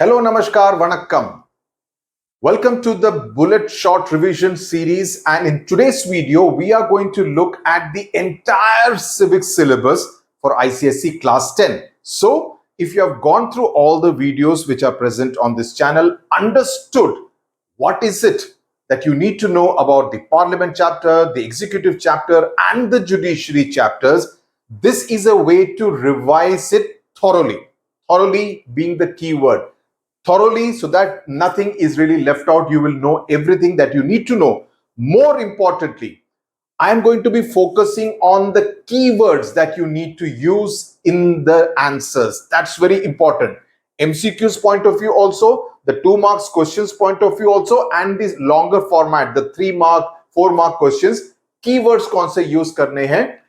Hello, Namaskar, Vanakkam. Welcome to the Bullet Short Revision series, and in today's video, we are going to look at the entire civics syllabus for ICSE Class 10. So, if you have gone through all the videos which are present on this channel, understood what is it that you need to know about the Parliament chapter, the Executive chapter, and the Judiciary chapters, this is a way to revise it thoroughly. Thoroughly being the key word. Thoroughly, so that nothing is really left out. You will know everything that you need to know. More importantly, I am going to be focusing on the keywords that you need to use in the answers. That's very important. MCQ's point of view also, the 2 marks questions point of view also, and this longer format, the 3 mark, 4 mark questions, keywords kaun se use karne hain,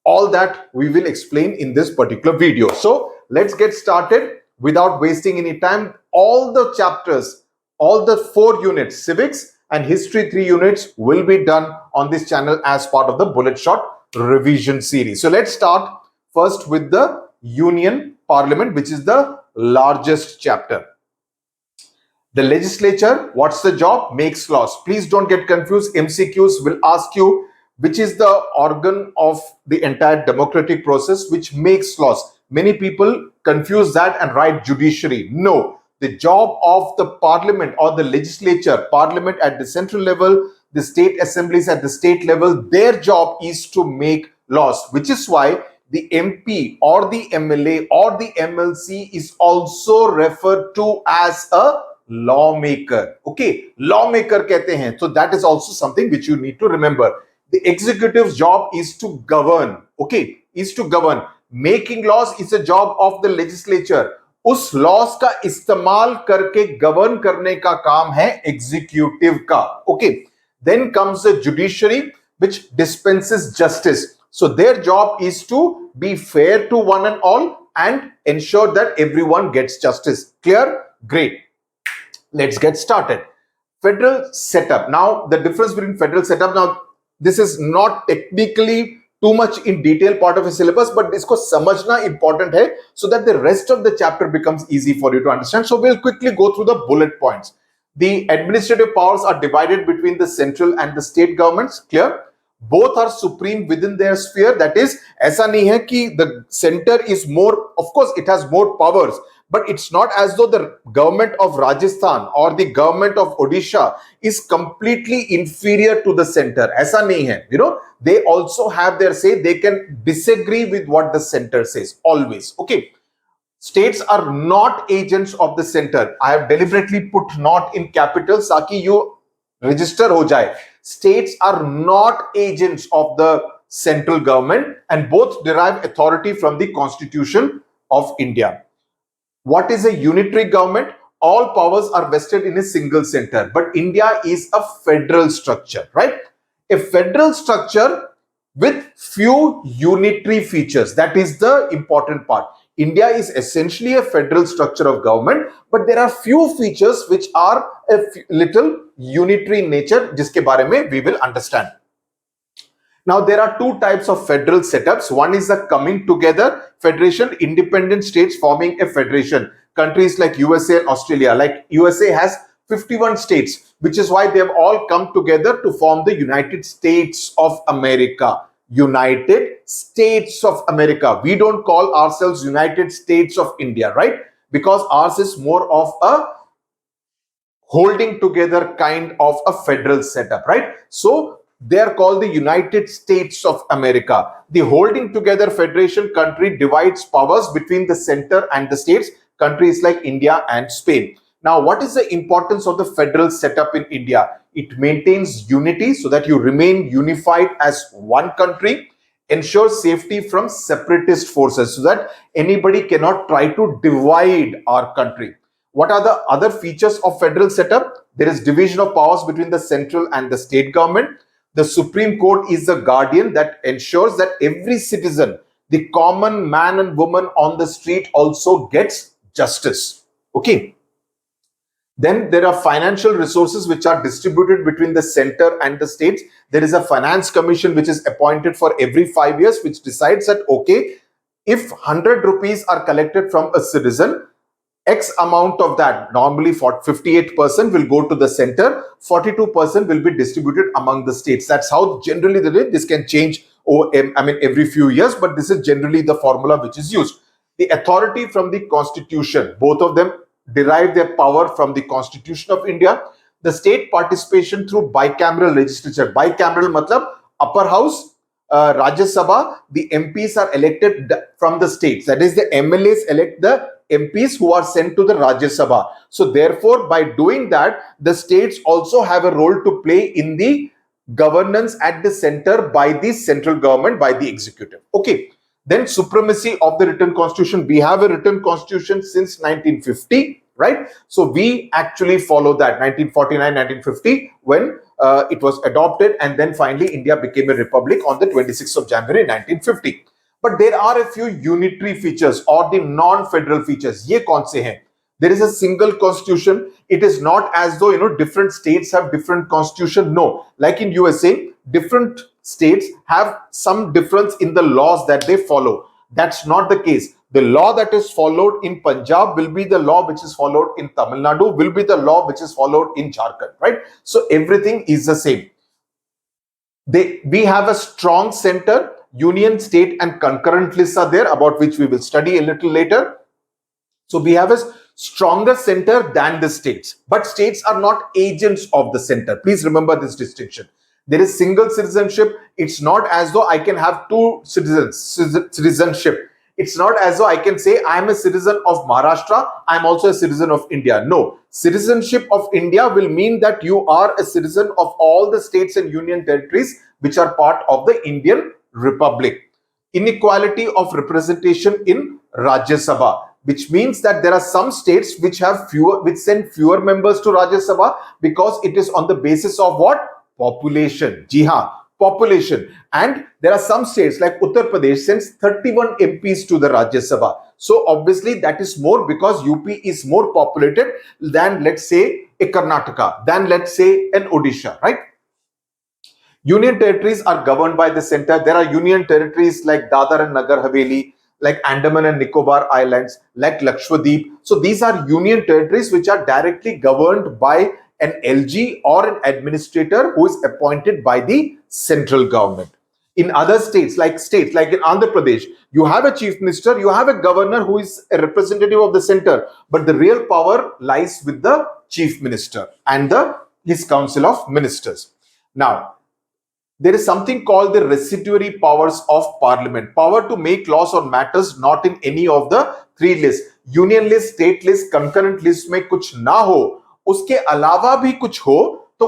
all that we will explain in this particular video. So let's get started without wasting any time. All the chapters, all the 4 units, civics and history 3 units, will be done on this channel as part of the Bullet Short Revision series. So let's start first with the Union Parliament, which is the largest chapter. The legislature, what's the job? Makes laws. Please don't get confused. MCQs will ask you which is the organ of the entire democratic process which makes laws. Many people confuse that and write judiciary. No, the job of the parliament or the legislature, parliament at the central level, the state assemblies at the state level, their job is to make laws, which is why the MP or the MLA or the MLC is also referred to as a lawmaker. Okay, lawmaker kehte hain. So that is also something which you need to remember. The executive's job is to govern. Okay, is to govern. Making laws is a job of the legislature. उस loss का इस्तेमाल करके govern करने का काम है executive का. Okay, then comes the judiciary which dispenses justice. So their job is to be fair to one and all and ensure that everyone gets justice. Clear? Great. Let's get started. Federal setup. Now, the difference between federal setup, now this is not technically too much in detail part of a syllabus, but isko samajhna important hai so that the rest of the chapter becomes easy for you to understand. So we'll quickly go through the bullet points. The administrative powers are divided between the central and the state governments. Clear? Both are supreme within their sphere. That is, aisa nahi hai ki the center is more, of course it has more powers, but it's not as though the government of Rajasthan or the government of Odisha is completely inferior to the center. Aisa nahi hai. You know, they also have their say. They can disagree with what the center says always. Okay. States are not agents of the center. I have deliberately put not in capitals ताकि you register ho jaye. States are not agents of the central government and both derive authority from the Constitution of India. What is a unitary government? All powers are vested in a single center, but India is a federal structure, right? A federal structure with few unitary features. That is the important part. India is essentially a federal structure of government, but there are few features which are a little unitary in nature, jiske bare mein we will understand. Now, there are 2 types of federal setups. One is the coming together federation, independent states forming a federation. Countries like USA and Australia, like USA has 51 states, which is why they have all come together to form the United States of America. United States of America. We don't call ourselves United States of India, right? Because ours is more of a holding together kind of a federal setup, right? So they are called the United States of America. The holding together federation country divides powers between the center and the states, countries like India and Spain. Now, what is the importance of the federal setup in India? It maintains unity so that you remain unified as one country, ensures safety from separatist forces so that anybody cannot try to divide our country. What are the other features of federal setup? There is division of powers between the central and the state government. The Supreme Court is the guardian that ensures that every citizen, the common man and woman on the street, also gets justice. Okay. Then there are financial resources which are distributed between the center and the states. There is a finance commission which is appointed for every 5 years, which decides that, okay, if 100 rupees are collected from a citizen, X amount of that, normally 58% will go to the center, 42% will be distributed among the states. That's how generally this can change every few years, but this is generally the formula which is used. The authority from the constitution, both of them derive their power from the Constitution of India. The state participation through bicameral legislature. Bicameral matlab upper house, Rajya Sabha, the MPs are elected from the states. That is, the MLAs elect the MPs who are sent to the Rajya Sabha. So therefore, by doing that, the states also have a role to play in the governance at the center by the central government, by the executive. Okay. Then supremacy of the written constitution. We have a written constitution since 1950, right? So we actually follow that 1949, 1950 when it was adopted, and then finally India became a republic on the 26th of January 1950. But there are a few unitary features or the non-federal features. Ye kaun se hain? There is a single constitution. It is not as though different states have different constitution. No, like in USA, different states have some difference in the laws that they follow. That's not the case. The law that is followed in Punjab will be the law which is followed in Tamil Nadu, will be the law which is followed in Jharkhand, right? So everything is the same. We have a strong center. Union, state and concurrent lists are there, about which we will study a little later. So we have a stronger center than the states, but states are not agents of the center. Please remember this distinction. There is single citizenship. It's not as though I can have two citizenship. It's not as though I can say I am a citizen of Maharashtra, I am also a citizen of India. No, citizenship of India will mean that you are a citizen of all the states and union territories which are part of the Indian Republic. Inequality of representation in Rajya Sabha, which means that there are some states which send fewer members to Rajya Sabha because it is on the basis of what? Population. Ji haan, population. And there are some states like Uttar Pradesh sends 31 MPs to the Rajya Sabha. So obviously that is more because UP is more populated than, let's say, a Karnataka, than, let's say, an Odisha, right? Union territories are governed by the center. There are union territories like Dadar and Nagar Haveli, like Andaman and Nicobar Islands, like Lakshadweep. So these are union territories which are directly governed by an LG or an administrator who is appointed by the central government. In other states like in Andhra Pradesh, you have a chief minister, you have a governor who is a representative of the center, but the real power lies with the chief minister and his council of ministers. Now, there is something called the residuary powers of parliament. Power to make laws on matters not in any of the three lists. Union list, state list, concurrent list में कुछ ना हो, उसके अलावा भी कुछ हो, तो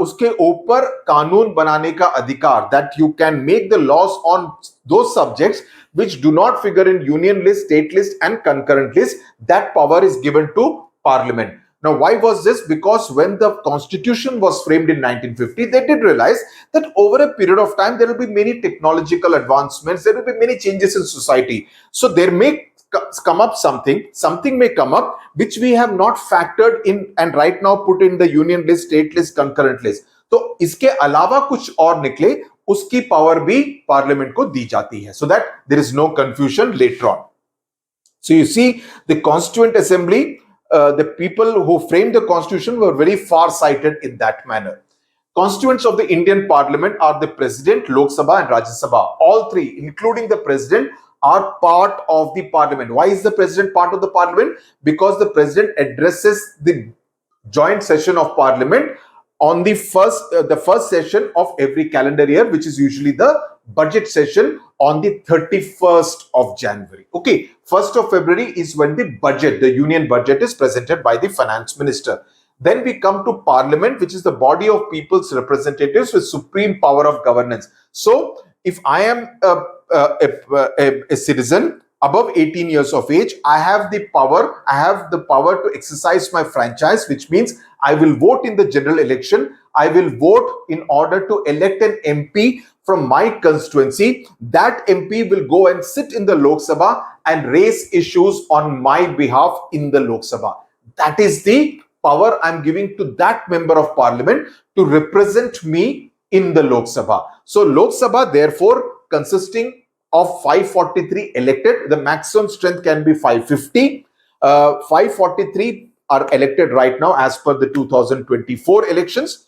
उसके ऊपर कानून बनाने का अधिकार, that you can make the laws on those subjects which do not figure in union list, state list and concurrent list, that power is given to parliament. Now, why was this? Because when the constitution was framed in 1950, they did realize that over a period of time, there will be many technological advancements, there will be many changes in society. So there may come up something may come up which we have not factored in and right now put in the union list, state list, concurrent list. तो इसके अलावा कुछ और निकले, उसकी power भी parliament को दी जाती है, so that there is no confusion later on. So you see, the Constituent Assembly, the people who framed the constitution were very far-sighted in that manner. Constituents of the Indian Parliament are the President, Lok Sabha and Rajya Sabha. All three, including the President, are part of the Parliament. Why is the President part of the Parliament? Because the President addresses the joint session of Parliament on the first session of every calendar year, which is usually the budget session on the 31st of January. Okay, 1st of February is when the budget, the union budget, is presented by the finance minister. Then we come to Parliament, which is the body of people's representatives with supreme power of governance. So if I am a citizen above 18 years of age, I have the power to exercise my franchise, which means I will vote in the general election. I will vote in order to elect an MP from my constituency. That MP will go and sit in the Lok Sabha and raise issues on my behalf in the Lok Sabha. That is the power I'm giving to that member of parliament to represent me in the Lok Sabha. So Lok Sabha, therefore, consisting of 543 elected, the maximum strength can be 550. 543 are elected right now as per the 2024 elections.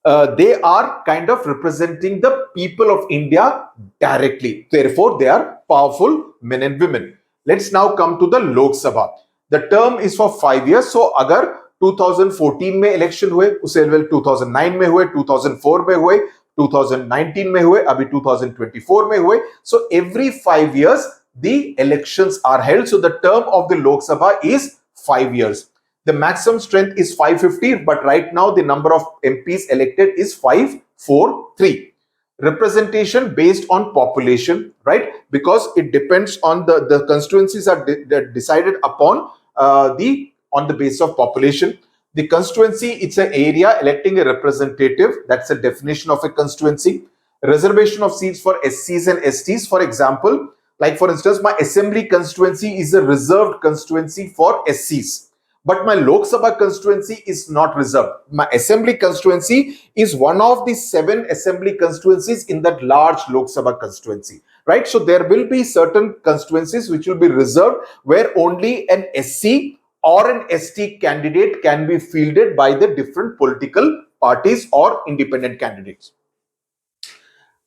They are kind of representing the people of India directly. Therefore, they are powerful men and women. Let's now come to the Lok Sabha. The term is for 5 years. So, अगर 2014 में election हुए, उसे level 2009 में हुए, 2004 में हुए, 2019 में हुए, अभी 2024 में हुए. So, every 5 years, the elections are held. So, the term of the Lok Sabha is 5 years. The maximum strength is 550, but right now the number of MPs elected is 543. Representation based on population, right? Because it depends on the constituencies are decided upon on the basis of population. The constituency, it's an area electing a representative. That's the definition of a constituency. Reservation of seats for SCs and STs. For example, like for instance, my assembly constituency is a reserved constituency for SCs. But my Lok Sabha constituency is not reserved. My assembly constituency is one of the 7 assembly constituencies in that large Lok Sabha constituency, right? So there will be certain constituencies which will be reserved where only an SC or an ST candidate can be fielded by the different political parties or independent candidates.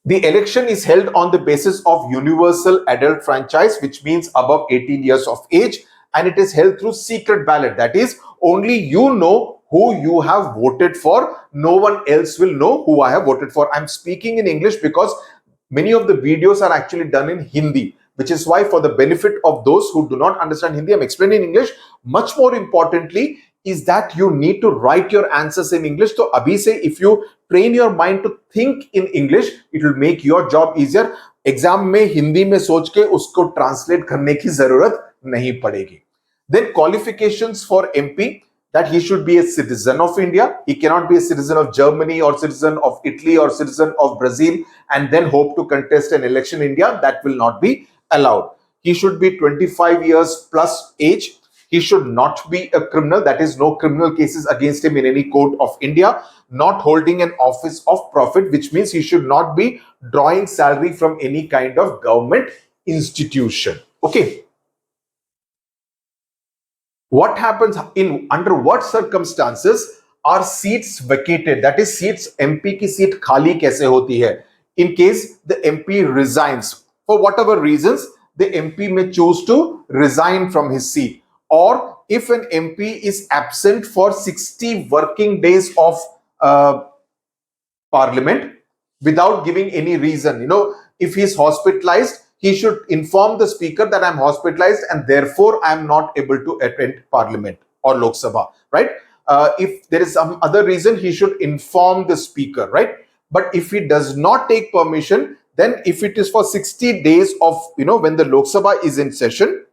The election is held on the basis of universal adult franchise, which means above 18 years of age. And it is held through secret ballot. That is, only you know who you have voted for. No one else will know who I have voted for. I'm speaking in English because many of the videos are actually done in Hindi, which is why for the benefit of those who do not understand Hindi, I'm explaining in English. Much more importantly is that you need to write your answers in English. So abhi se, if you train your mind to think in English, it will make your job easier. Exam में हिंदी में सोच के उसको translate करने की जरूरत नहीं पड़ेगी. Then qualifications for MP, that he should be a citizen of India. He cannot be a citizen of Germany or citizen of Italy or citizen of Brazil and then hope to contest an election in India. That will not be allowed. He should be 25 years plus age. He should not be a criminal. That is, no criminal cases against him in any court of India. Not holding an office of profit, which means he should not be drawing salary from any kind of government institution. Okay. What happens under what circumstances are seats vacated? That is, seats MP की seat खाली कैसे होती है? In case the MP resigns for whatever reasons, the MP may choose to resign from his seat, or if an MP is absent for 60 working days of Parliament without giving any reason. If he's hospitalized, he should inform the speaker that I'm hospitalized and therefore I'm not able to attend Parliament or Lok Sabha, right? If there is some other reason, he should inform the speaker, right? But if he does not take permission, then if it is for 60 days of, when the Lok Sabha is in session,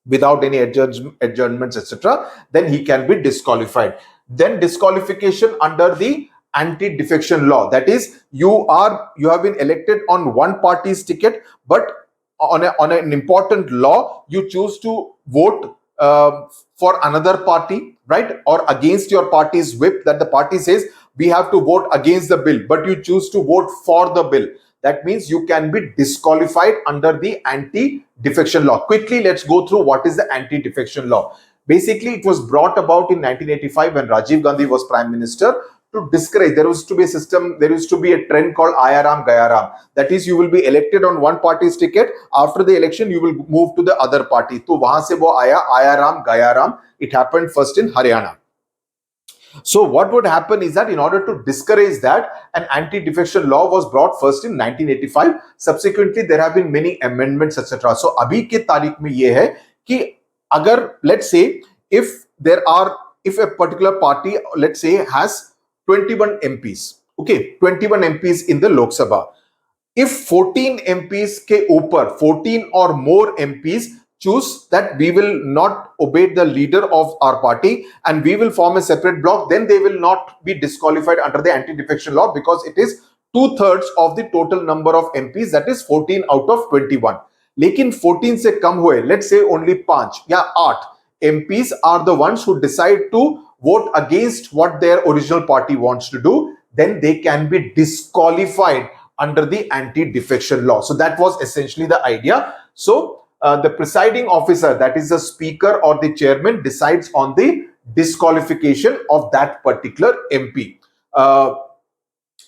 without any adjournments, etc., then he can be disqualified. Then disqualification under the anti-defection law. That is, you have been elected on one party's ticket, but on an important law, you choose to vote for another party, right? Or against your party's whip, that the party says we have to vote against the bill, but you choose to vote for the bill. That means you can be disqualified under the anti-defection law. Quickly, let's go through what is the anti-defection law. Basically, it was brought about in 1985 when Rajiv Gandhi was Prime Minister to discourage. There used to be a system, there used to be a trend called Ayaram Gayaram. That is, you will be elected on one party's ticket. After the election, you will move to the other party. So, wahan se wo aaya, Ayaram Gayaram. It happened first in Haryana. So what would happen is that in order to discourage that, an anti-defection law was brought first in 1985. Subsequently, there have been many amendments, etc. So abhi ke tarikh mein ye hai ki agar, let's say, if a particular party, let's say, has 21 MPs, okay, 21 MPs in the Lok Sabha. If 14 MPs ke upar, 14 or more MPs choose that we will not obey the leader of our party and we will form a separate bloc, then they will not be disqualified under the anti-defection law because it is 2/3 of the total number of MPs, that is 14 out of 21. Lekin 14 se kam hue, let's say only 5 ya 8 MPs are the ones who decide to vote against what their original party wants to do, then they can be disqualified under the anti-defection law. So that was essentially the idea. So the presiding officer, that is the speaker or the chairman, decides on the disqualification of that particular MP.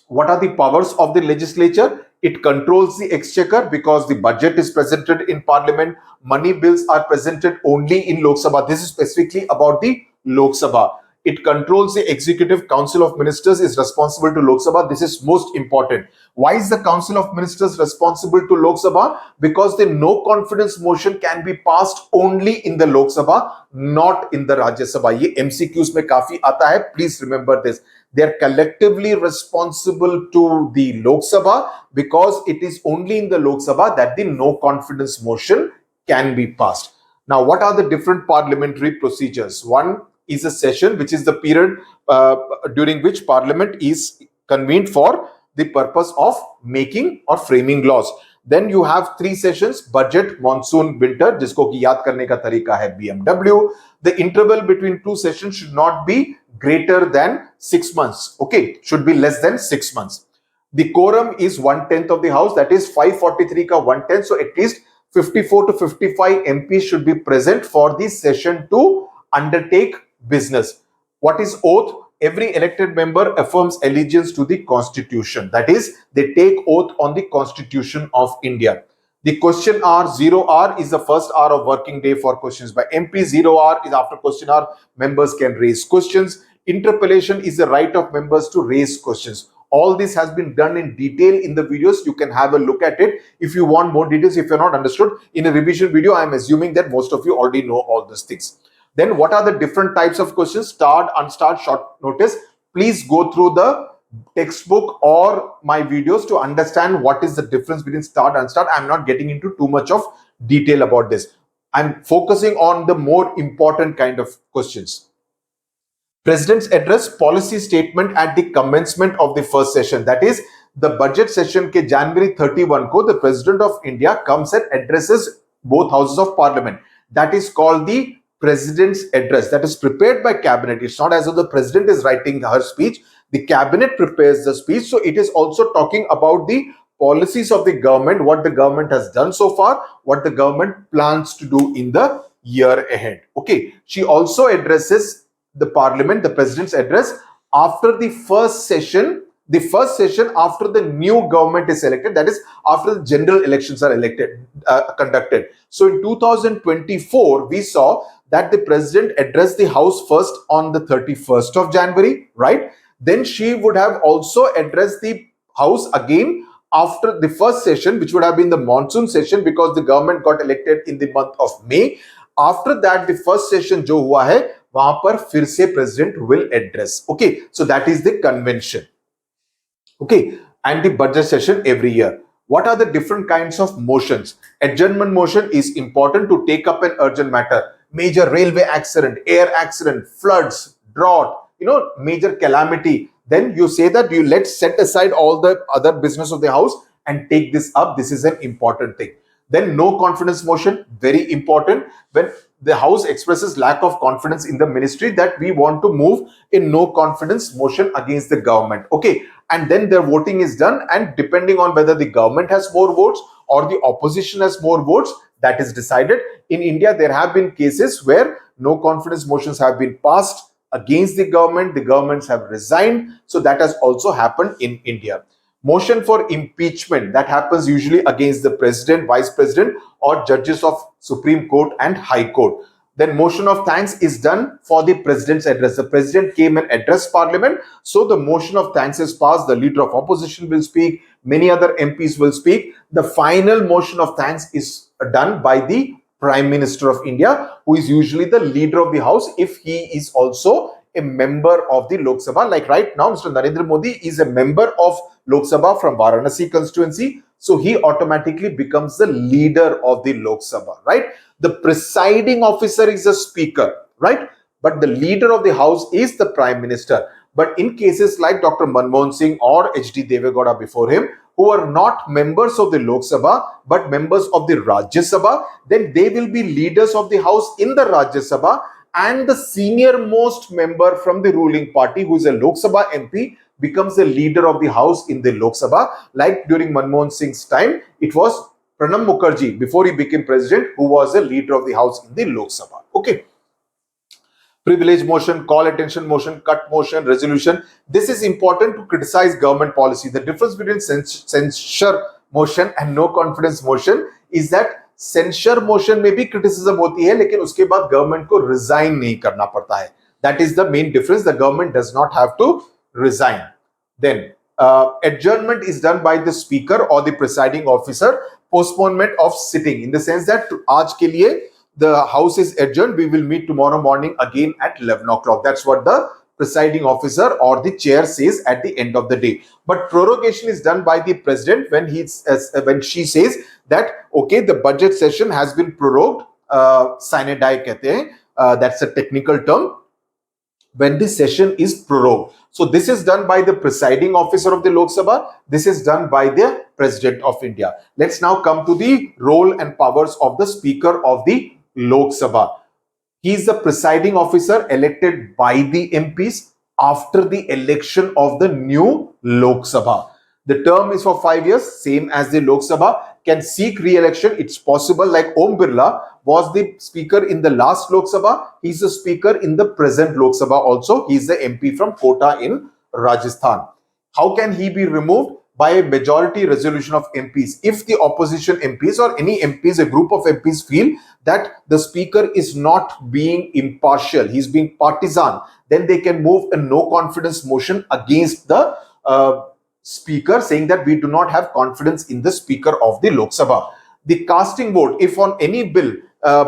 What are the powers of the legislature? It controls the exchequer because the budget is presented in parliament. Money bills are presented only in Lok Sabha. This is specifically about the Lok Sabha. It controls the executive. Council of ministers is responsible to Lok Sabha. This is most important. Why is the council of ministers responsible to Lok Sabha? Because the no confidence motion can be passed only in the Lok Sabha, not in the Rajya Sabha. ये MCQs में काफी आता है. Please remember this. They are collectively responsible to the Lok Sabha because it is only in the Lok Sabha that the no confidence motion can be passed. Now, what are the different parliamentary procedures? One is a session, which is the period during which parliament is convened for the purpose of making or framing laws. Then you have 3 sessions: budget, monsoon, winter, जिसको कि याद करने का तरीका है BMW. The interval between 2 sessions should not be greater than 6 months. Okay, should be less than 6 months. The quorum is 1/10 of the house, that is 543 ka 1/10. So at least 54 to 55 MPs should be present for the session to undertake business. What is oath? Every elected member affirms allegiance to the Constitution. That is, they take oath on the Constitution of India. The question hour, 0 hour, is the first hour of working day for questions by MP. 0 hour is after question hour. Members can raise questions. Interpellation is the right of members to raise questions. All this has been done in detail in the videos. You can have a look at it if you want more details. If you're not understood in a revision video, I'm assuming that most of you already know all these things. Then what are the different types of questions? Starred, unstarred, short notice. Please go through the textbook or my videos to understand what is the difference between starred and unstarred. I'm not getting into too much of detail about this. I'm focusing on the more important kind of questions. President's address, policy statement at the commencement of the first session. That is, the budget session ke January 31 ko, the President of India comes and addresses both houses of parliament. That is called the President's address. That is prepared by cabinet. It's not as though the president is writing her speech. The cabinet prepares the speech. So it is also talking about the policies of the government, what the government has done so far, what the government plans to do in the year ahead. Okay. She also addresses the parliament, the president's address, after the first session after the new government is elected, that is after the general elections are conducted. So in 2024, we saw that the president addressed the house first on the 31st of January, right? Then she would have also addressed the house again after the first session, which would have been the monsoon session, because the government got elected in the month of May. After that, the first session jo hua hai, wahan par fir se president will address. Okay, so that is the convention. Okay, and the budget session every year. What are the different kinds of motions? Adjournment motion is important to take up an urgent matter. Major railway accident, air accident, floods, drought, major calamity. Then you say that let's set aside all the other business of the house and take this up. This is an important thing. Then no confidence motion, very important. When the house expresses lack of confidence in the ministry, that we want to move in no confidence motion against the government. Okay. And then their voting is done, and depending on whether the government has more votes or the opposition has more votes, that is decided. In India, there have been cases where no confidence motions have been passed against the governments have resigned. So that has also happened in India. Motion for impeachment, that happens usually against the president, vice president, or judges of Supreme Court and High Court. Then motion of thanks is done for the president's address. The president came and addressed parliament. So the motion of thanks is passed. The leader of opposition will speak. Many other MPs will speak. The final motion of thanks is done by the Prime Minister of India, who is usually the leader of the house if he is also a member of the Lok Sabha. Like right now, Mr. Narendra Modi is a member of Lok Sabha from Varanasi constituency. So he automatically becomes the leader of the Lok Sabha, right? The presiding officer is the speaker, right? But the leader of the house is the prime minister. But in cases like Dr. Manmohan Singh or H.D. Devegowda before him, who are not members of the Lok Sabha, but members of the Rajya Sabha, then they will be leaders of the house in the Rajya Sabha, and the senior most member from the ruling party, who is a Lok Sabha MP, becomes the leader of the house in the Lok Sabha. Like during Manmohan Singh's time, it was Pranab Mukherjee, before he became president, who was the leader of the house in the Lok Sabha. Okay. Privilege motion, call attention motion, cut motion, resolution. This is important to criticize government policy. The difference between censure motion and no confidence motion is that censure motion में भी criticism होती है, लेकिन उसके बाद government को resign नहीं करना पड़ता है. That is the main difference. The government does not have to resign. Then adjournment is done by the speaker or the presiding officer. Postponement of sitting, in the sense that आज के लिए the house is adjourned. We will meet tomorrow morning again at 11 o'clock. That's what the presiding officer or the chair says at the end of the day. But prorogation is done by the president when she says that, okay, the budget session has been prorogued. Sine die कहते हैं. That's a technical term. When the session is prorogued. So this is done by the presiding officer of the Lok Sabha. This is done by the President of India. Let's now come to the role and powers of the Speaker of the Lok Sabha. He is the presiding officer elected by the MPs after the election of the new Lok Sabha. The term is for 5 years, same as the Lok Sabha. Can seek re-election. It's possible, like Om Birla was the speaker in the last Lok Sabha. He's the speaker in the present Lok Sabha also. He's the MP from Kota in Rajasthan. How can he be removed? By a majority resolution of MPs. If the opposition MPs or any MPs, a group of MPs feel that the speaker is not being impartial, he's being partisan, then they can move a no confidence motion against the speaker, saying that we do not have confidence in the speaker of the Lok Sabha. The casting vote, if on any bill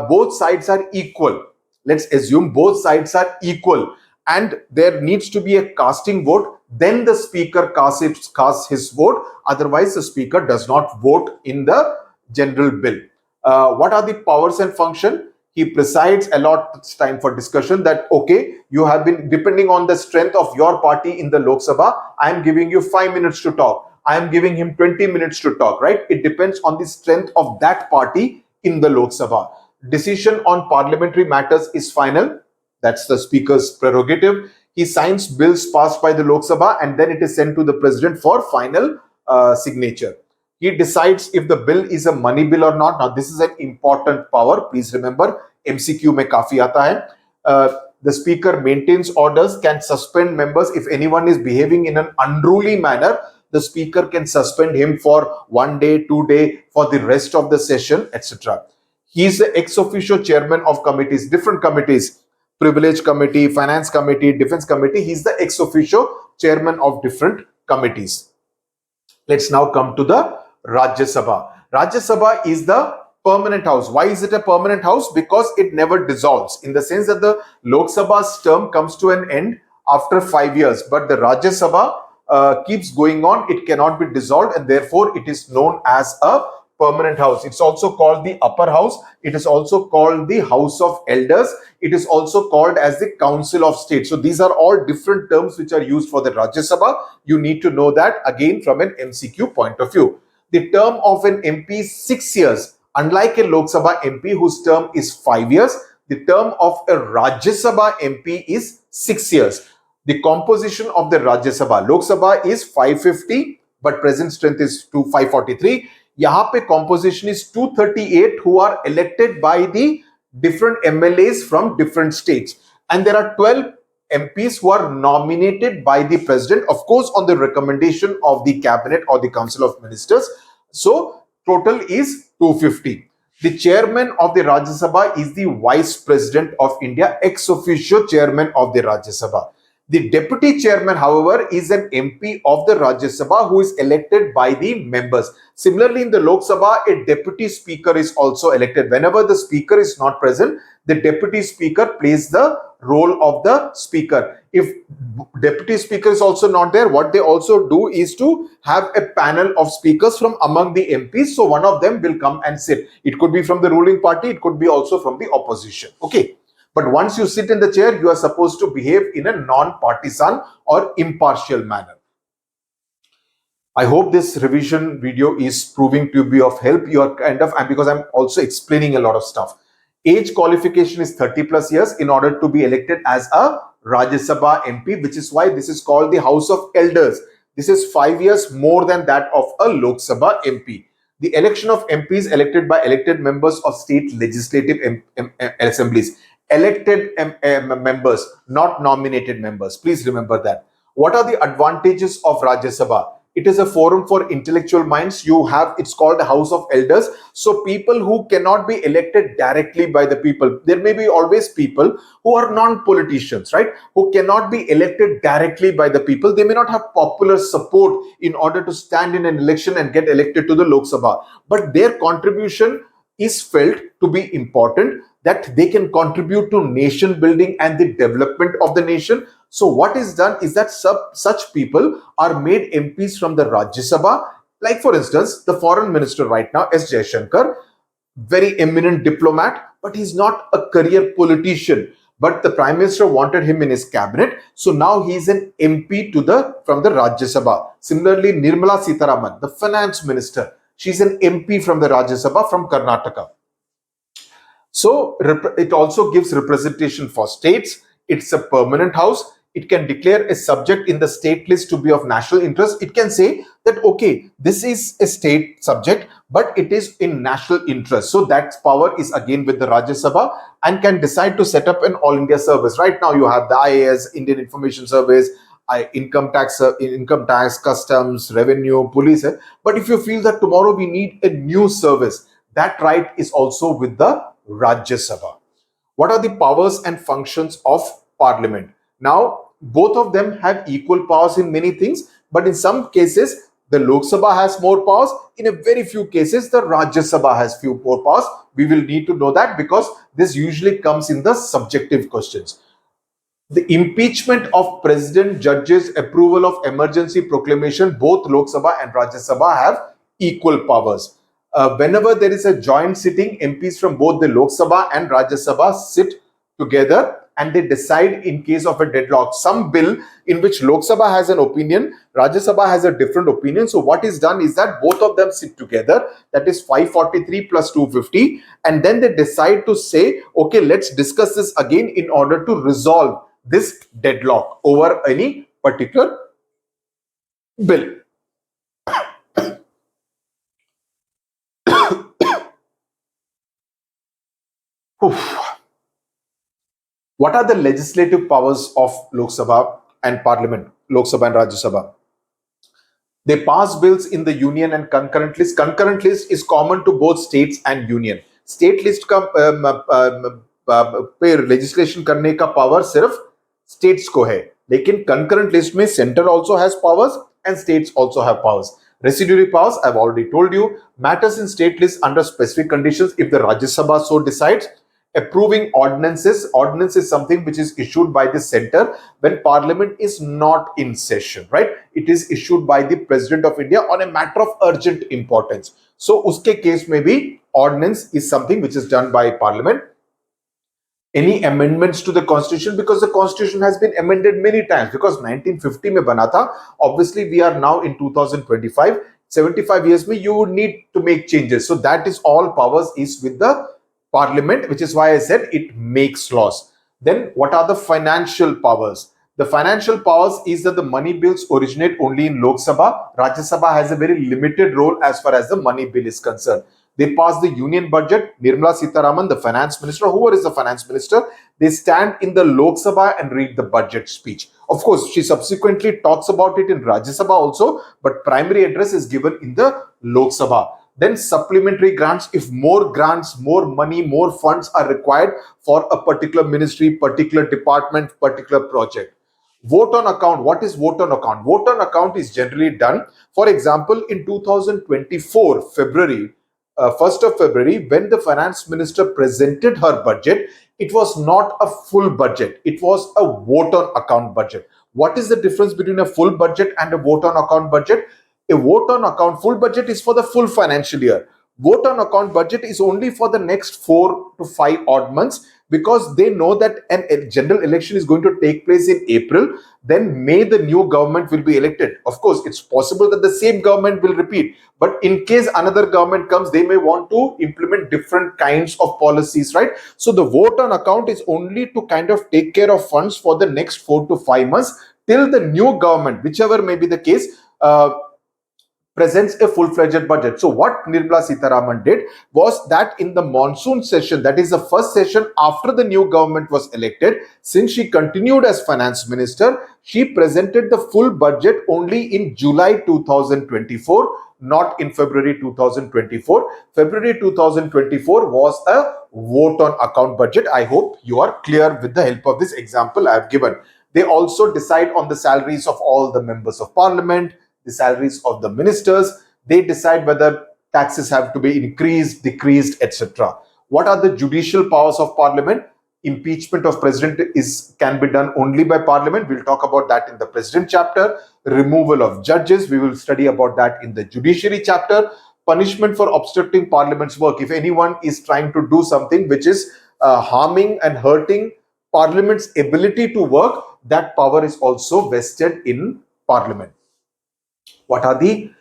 both sides are equal, let's assume both sides are equal and there needs to be a casting vote, then the speaker casts his vote. Otherwise, the speaker does not vote in the general bill. What are the powers and function? He presides, allots time for discussion, that, okay, you have been, depending on the strength of your party in the Lok Sabha, I am giving you 5 minutes to talk. I am giving him 20 minutes to talk, right? It depends on the strength of that party in the Lok Sabha. Decision on parliamentary matters is final. That's the speaker's prerogative. He signs bills passed by the Lok Sabha and then it is sent to the president for final signature. He decides if the bill is a money bill or not. Now, this is an important power. Please remember, MCQ mein kafi aata hai. The speaker maintains orders, can suspend members. If anyone is behaving in an unruly manner, the speaker can suspend him for 1 day, 2 days, for the rest of the session, etc. He is the ex officio chairman of committees, different committees. Privilege Committee, Finance Committee, Defense Committee. He's the ex officio chairman of different committees. Let's now come to the Rajya Sabha. Rajya Sabha is the permanent house. Why is it a permanent house? Because it never dissolves, in the sense that the Lok Sabha's term comes to an end after 5 years, but the Rajya Sabha keeps going on. It cannot be dissolved and therefore it is known as a permanent house. It's also called the upper house. It is also called the House of Elders. It is also called as the Council of State. So these are all different terms which are used for the Rajya Sabha. You need to know that again from an MCQ point of view. The term of an MP is 6 years. Unlike a Lok Sabha MP whose term is 5 years, the term of a Rajya Sabha MP is 6 years. The composition of the Rajya Sabha. Lok Sabha is 550, but present strength is 543. यहाँ पे composition is 238 who are elected by the different MLAs from different states. And there are 12 MPs who are nominated by the president, of course, on the recommendation of the cabinet or the council of ministers. So total is 250. The chairman of the Rajya Sabha is the vice president of India, ex officio chairman of the Rajya Sabha. The deputy chairman, however, is an MP of the Rajya Sabha who is elected by the members. Similarly, in the Lok Sabha, a deputy speaker is also elected. Whenever the speaker is not present, the deputy speaker plays the role of the speaker. If deputy speaker is also not there, what they also do is to have a panel of speakers from among the MPs. So one of them will come and sit. It could be from the ruling party. It could be also from the opposition. Okay. But once you sit in the chair, you are supposed to behave in a non-partisan or impartial manner. I hope this revision video is proving to be of help. You are and because I'm also explaining a lot of stuff. Age qualification is 30 plus years in order to be elected as a Rajya Sabha MP, which is why this is called the House of Elders. This is 5 years more than that of a Lok Sabha MP. The election of MPs elected by elected members of state legislative assemblies. Elected members, not nominated members. Please remember that. What are the advantages of Rajya Sabha? It is a forum for intellectual minds. You have, it's called a House of Elders. So people who cannot be elected directly by the people, there may be always people who are non-politicians, right? Who cannot be elected directly by the people. They may not have popular support in order to stand in an election and get elected to the Lok Sabha. But their contribution is felt to be important, that they can contribute to nation building and the development of the nation. So what is done is that such people are made MPs from the Rajya Sabha. Like for instance, the foreign minister right now, S. Jaishankar, very eminent diplomat, but he's not a career politician. But the Prime Minister wanted him in his cabinet. So now he's an MP from the Rajya Sabha. Similarly, Nirmala Sitharaman, the finance minister, she's an MP from the Rajya Sabha from Karnataka. So it also gives representation for states. It's a permanent house. It can declare a subject in the state list to be of national interest. It can say that, okay, this is a state subject, but it is in national interest. So that power is again with the Rajya Sabha and can decide to set up an all India service. Right now you have the IAS, Indian Information Service, income tax, customs, revenue, police. But if you feel that tomorrow we need a new service, that right is also with the Rajya Sabha. What are the powers and functions of Parliament? Now, both of them have equal powers in many things, but in some cases, the Lok Sabha has more powers. In a very few cases, the Rajya Sabha has few more powers. We will need to know that because this usually comes in the subjective questions. The impeachment of president, judges, approval of emergency proclamation, both Lok Sabha and Rajya Sabha have equal powers. Whenever there is a joint sitting, MPs from both the Lok Sabha and Rajya Sabha sit together and they decide in case of a deadlock. Some bill in which Lok Sabha has an opinion, Rajya Sabha has a different opinion. So what is done is that both of them sit together, that is 543 plus 250, and then they decide to say, okay, let's discuss this again in order to resolve this deadlock over any particular bill. What are the legislative powers of Lok Sabha and Parliament, Lok Sabha and Rajya Sabha? They pass bills in the union and concurrent list. Concurrent list is common to both states and union. State list का पे legislation करने का power सिर्फ states को है, लेकिन concurrent list में center also has powers and states also have powers. Residuary powers, I've already told you, matters in state list under specific conditions if the Rajya Sabha so decides. Approving ordinances. Ordinance is something which is issued by the center when Parliament is not in session, right? It is issued by the President of India on a matter of urgent importance. So, uske case mein bhi ordinance is something which is done by Parliament. Any amendments to the constitution, because the constitution has been amended many times, because 1950 mein bana tha. Obviously, we are now in 2025. 75 years mein you would need to make changes. So, that is all powers is with the Parliament, which is why I said it makes laws. Then what are the financial powers? The financial powers is that the money bills originate only in Lok Sabha. Rajya Sabha has a very limited role as far as the money bill is concerned. They pass the union budget. Nirmala Sitharaman, the finance minister, whoever is the finance minister, they stand in the Lok Sabha and read the budget speech. Of course, she subsequently talks about it in Rajya Sabha also, but primary address is given in the Lok Sabha. Then supplementary grants, if more grants, more money, more funds are required for a particular ministry, particular department, particular project. Vote on account. What is vote on account? Vote on account is generally done. For example, in 2024, February, 1st of February, when the finance minister presented her budget, it was not a full budget. It was a vote on account budget. What is the difference between a full budget and a vote on account budget? A vote on account, full budget is for the full financial year. Vote on account budget is only for the next 4 to 5 odd months, because they know that a general election is going to take place in April. Then May, the new government will be elected. Of course, it's possible that the same government will repeat. But in case another government comes, they may want to implement different kinds of policies, right? So the vote on account is only to kind of take care of funds for the next 4 to 5 months till the new government, whichever may be the case, presents a full-fledged budget. So what Nirmala Sitharaman did was that in the monsoon session, that is the first session after the new government was elected, since she continued as finance minister, she presented the full budget only in July 2024, not in February 2024. February 2024 was a vote on account budget. I hope you are clear with the help of this example I have given. They also decide on the salaries of all the members of parliament, the salaries of the ministers. They decide whether taxes have to be increased, decreased, etc. What are the judicial powers of parliament? Impeachment of president can be done only by parliament. We'll talk about that in the president chapter. Removal of judges, we will study about that in the judiciary chapter. Punishment for obstructing parliament's work. If anyone is trying to do something which is harming and hurting parliament's ability to work, that power is also vested in parliament. What are the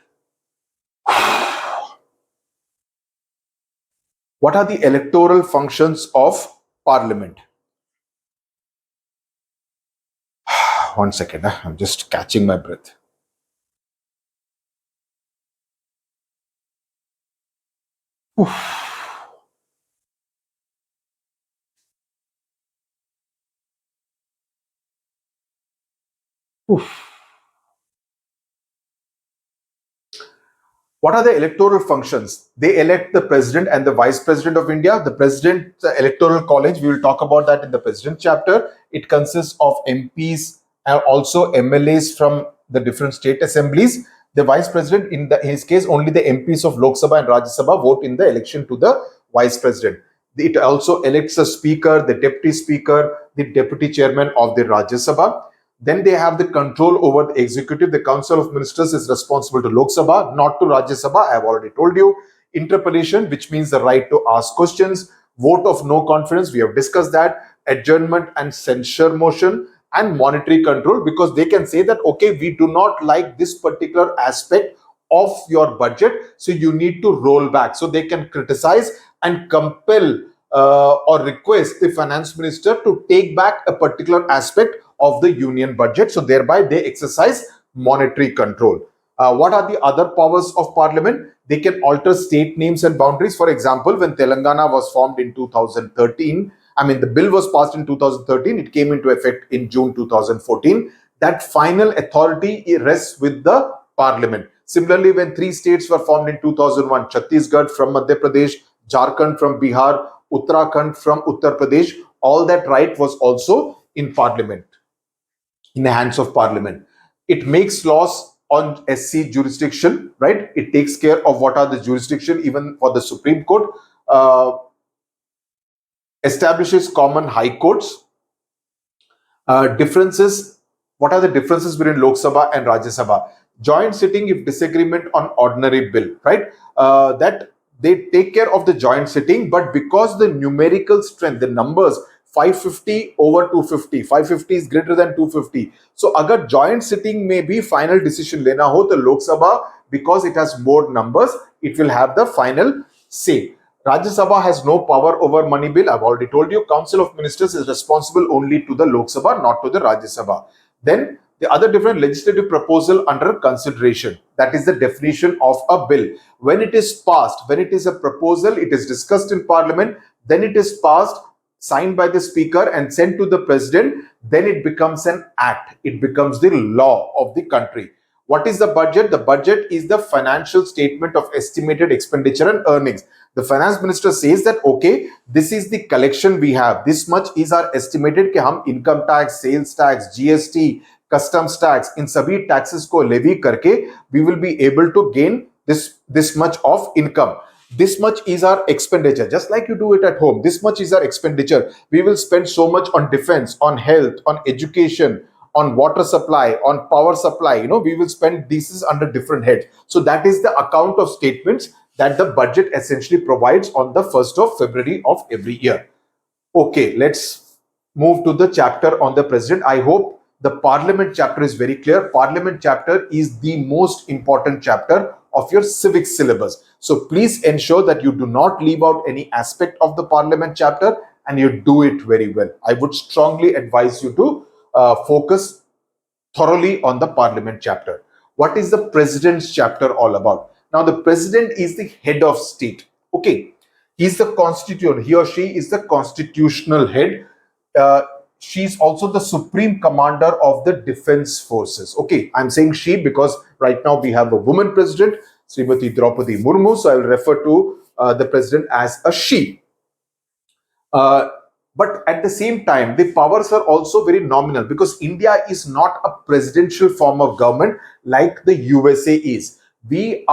electoral functions of parliament? One second, I'm just catching my breath. What are the electoral functions? They elect the president and the vice president of India. The president, the electoral college, we will talk about that in the president chapter. It consists of MPs and also MLAs from the different state assemblies. The vice president, in his case, only the MPs of Lok Sabha and Rajya Sabha vote in the election to the vice president. It also elects a speaker, the deputy speaker, the deputy chairman of the Rajya Sabha. Then they have the control over the executive. The Council of Ministers is responsible to Lok Sabha, not to Rajya Sabha. I have already told you. Interpellation, which means the right to ask questions. Vote of no confidence, we have discussed that. Adjournment and censure motion, and monetary control, because they can say that, okay, we do not like this particular aspect of your budget, so you need to roll back. So they can criticize and compel or request the finance minister to take back a particular aspect of the union budget. So thereby they exercise monetary control. What are the other powers of parliament? They can alter state names and boundaries. For example, when Telangana was formed in 2013, the bill was passed in 2013, it came into effect in June 2014. That final authority rests with the parliament. Similarly, when 3 states were formed in 2001, Chhattisgarh from Madhya Pradesh, Jharkhand from Bihar, Uttarakhand from Uttar Pradesh, all that right was also in parliament, in the hands of parliament. It makes laws on SC jurisdiction, right? It takes care of what are the jurisdiction even for the Supreme Court, establishes common high courts. Differences, what are the differences between Lok Sabha and Rajya Sabha? Joint sitting if disagreement on ordinary bill, right? That they take care of the joint sitting, but because the numerical strength, the numbers, 550 over 250, 550 is greater than 250. So agar joint sitting may be final decision lena ho, the Lok Sabha, because it has more numbers, it will have the final say. Rajya Sabha has no power over money bill. I've already told you. Council of Ministers is responsible only to the Lok Sabha, not to the Rajya Sabha. Then the other different legislative proposal under consideration. That is the definition of a bill. When it is passed, when it is a proposal, it is discussed in parliament, then it is passed, signed by the speaker and sent to the president, then it becomes an act. It becomes the law of the country. What is the budget? The budget is the financial statement of estimated expenditure and earnings. The finance minister says that, okay, this is the collection we have. This much is our estimated कि हम income tax, sales tax, GST, customs tax, in सभी taxes को levy करके, we will be able to gain this much of income. This much is our expenditure, just like you do it at home. This much is our expenditure. We will spend so much on defense, on health, on education, on water supply, on power supply. We will spend these under different heads. So that is the account of statements that the budget essentially provides on the 1st of February of every year. Okay, let's move to the chapter on the president. I hope the parliament chapter is very clear. Parliament chapter is the most important chapter of your civics syllabus. So please ensure that you do not leave out any aspect of the parliament chapter and you do it very well. I would strongly advise you to focus thoroughly on the parliament chapter. What is the president's chapter all about? Now, the president is the head of state. Okay, he's the constituent. He or she is the constitutional head. Uh, she's also the supreme commander of the defense forces. Okay, I'm saying she because right now we have a woman president, Srimati Draupadi Murmu. So I will refer to the president as a she. Uh, but at the same time, the powers are also very nominal because India is not a presidential form of government like the USA is. We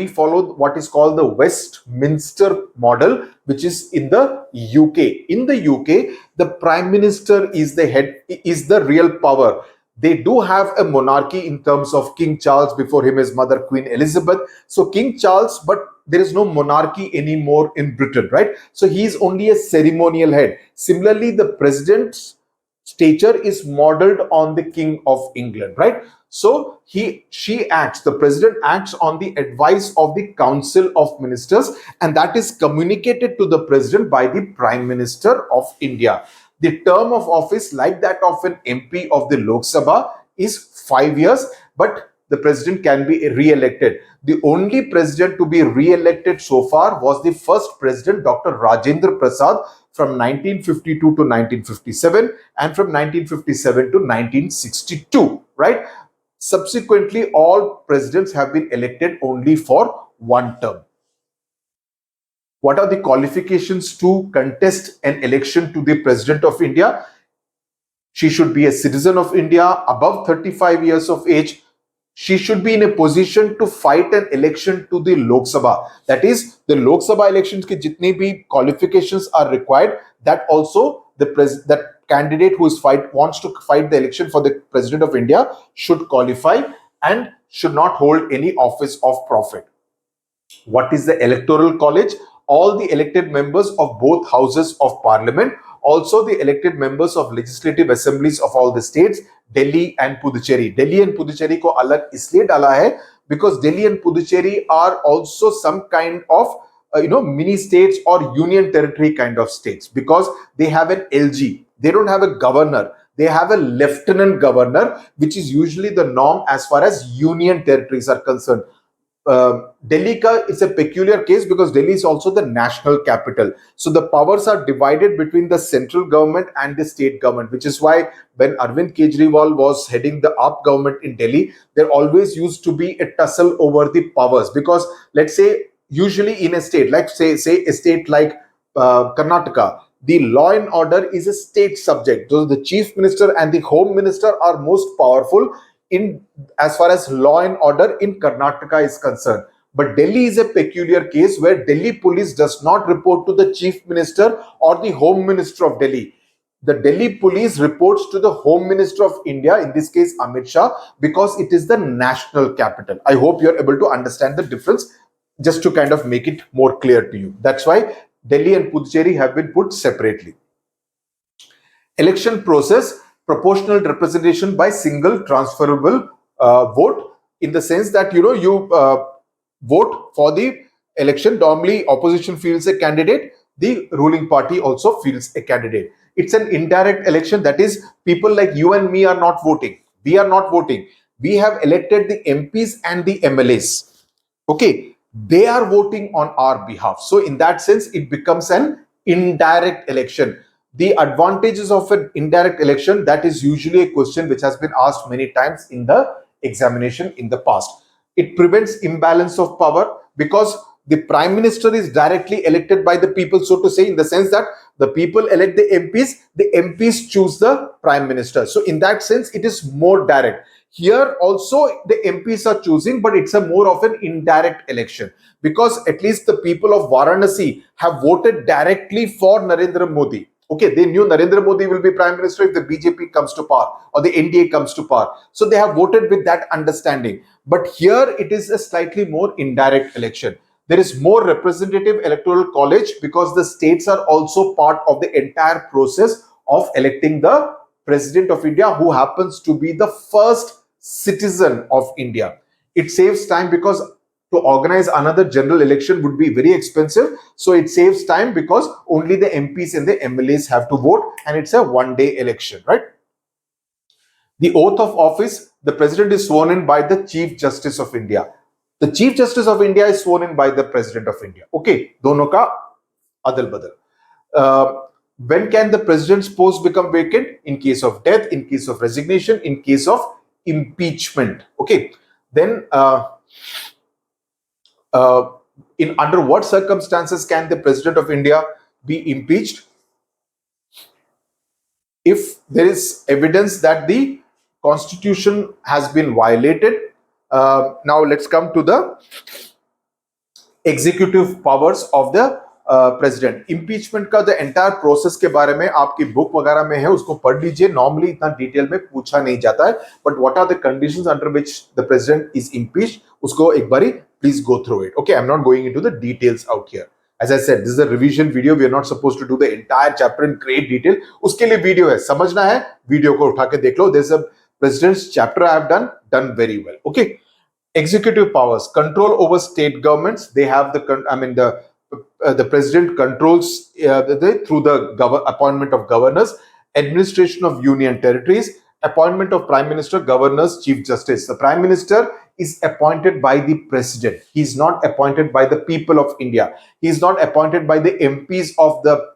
follow what is called the Westminster model, which is in the UK. In the UK, the prime minister is the head, is the real power. They do have a monarchy in terms of King Charles, before him his mother Queen Elizabeth. So King Charles, but there is no monarchy anymore in Britain, right? So he is only a ceremonial head. Similarly, the president's stature is modeled on the King of England, right? So the president acts on the advice of the Council of Ministers, and that is communicated to the president by the Prime Minister of India. The term of office, like that of an MP of the Lok Sabha, is 5 years, but the president can be re-elected. The only president to be re-elected so far was the first president, Dr. Rajendra Prasad, from 1952 to 1957 and from 1957 to 1962, right? Subsequently, all presidents have been elected only for one term. What are the qualifications to contest an election to the President of India? She should be a citizen of India, above 35 years of age. She should be in a position to fight an election to the Lok Sabha. That is, the Lok Sabha elections ke jitne bhi qualifications are required, that also that candidate who wants to fight the election for the President of India should qualify and should not hold any office of profit. What is the Electoral College? All the elected members of both houses of parliament, also the elected members of legislative assemblies of all the states, Delhi and Puducherry. Delhi and Puducherry ko alag isliye dala hai because Delhi and Puducherry are also some kind of mini states or union territory kind of states, because they have an LG. They don't have a governor. They have a lieutenant governor, which is usually the norm as far as union territories are concerned. Delhi is a peculiar case because Delhi is also the national capital. So the powers are divided between the central government and the state government, which is why when Arvind Kejriwal was heading the AAP government in Delhi, there always used to be a tussle over the powers. Because let's say, usually in a state, like say a state like Karnataka, the law and order is a state subject. So the chief minister and the home minister are most powerful in as far as law and order in Karnataka is concerned. But Delhi is a peculiar case where Delhi police does not report to the chief minister or the home minister of Delhi. The Delhi police reports to the home minister of India, in this case Amit Shah, because it is the national capital. I hope you're able to understand the difference, just to kind of make it more clear to you. That's why Delhi and Puducherry have been put separately. Election process: proportional representation by single transferable vote, in the sense that you vote for the election. Normally opposition fields a candidate, the ruling party also fields a candidate. It's an indirect election, that is, people like you and me are not voting. We are not voting. We have elected the MPs and the MLAs. Okay, they are voting on our behalf. So in that sense, it becomes an indirect election. The advantages of an indirect election, that is usually a question which has been asked many times in the examination in the past. It prevents imbalance of power because the prime minister is directly elected by the people, so to say, in the sense that the people elect the MPs choose the prime minister. So in that sense, it is more direct. Here also the MPs are choosing, but it's a more of an indirect election, because at least the people of Varanasi have voted directly for Narendra Modi. Okay, they knew Narendra Modi will be prime minister if the BJP comes to power or the NDA comes to power. So they have voted with that understanding. But here it is a slightly more indirect election. There is more representative electoral college because the states are also part of the entire process of electing the President of India, who happens to be the first citizen of India. It saves time because to organize another general election would be very expensive. So it saves time because only the MPs and the MLAs have to vote, and it's a one-day election, right? The oath of office, the president is sworn in by the Chief Justice of India. The Chief Justice of India is sworn in by the President of India. Okay, दोनों का अदल बदल. When can the president's post become vacant? In case of death, in case of resignation, in case of impeachment. Okay, then in under what circumstances can the President of India be impeached? If there is evidence that the constitution has been violated. Now let's come to the executive powers of the president. Impeachment का the entire process के बारे में आपकी book वगैरह में है, उसको पढ़ लीजिए. Normally इतना detail में पूछा नहीं जाता है, but what are the conditions under which the president is impeached? उसको एक बारी please go through it. Okay, I'm not going into the details out here. As I said, this is a revision video. We are not supposed to do the entire chapter in great detail. उसके लिए video है, समझना है video को उठा के देख लो. There's a president's chapter I have done very well. Okay, executive powers, control over state governments. They have the president controls through the appointment of governors, administration of union territories, appointment of prime minister, governors, chief justice. The prime minister is appointed by the president. He is not appointed by the people of India. He is not appointed by the MPs of the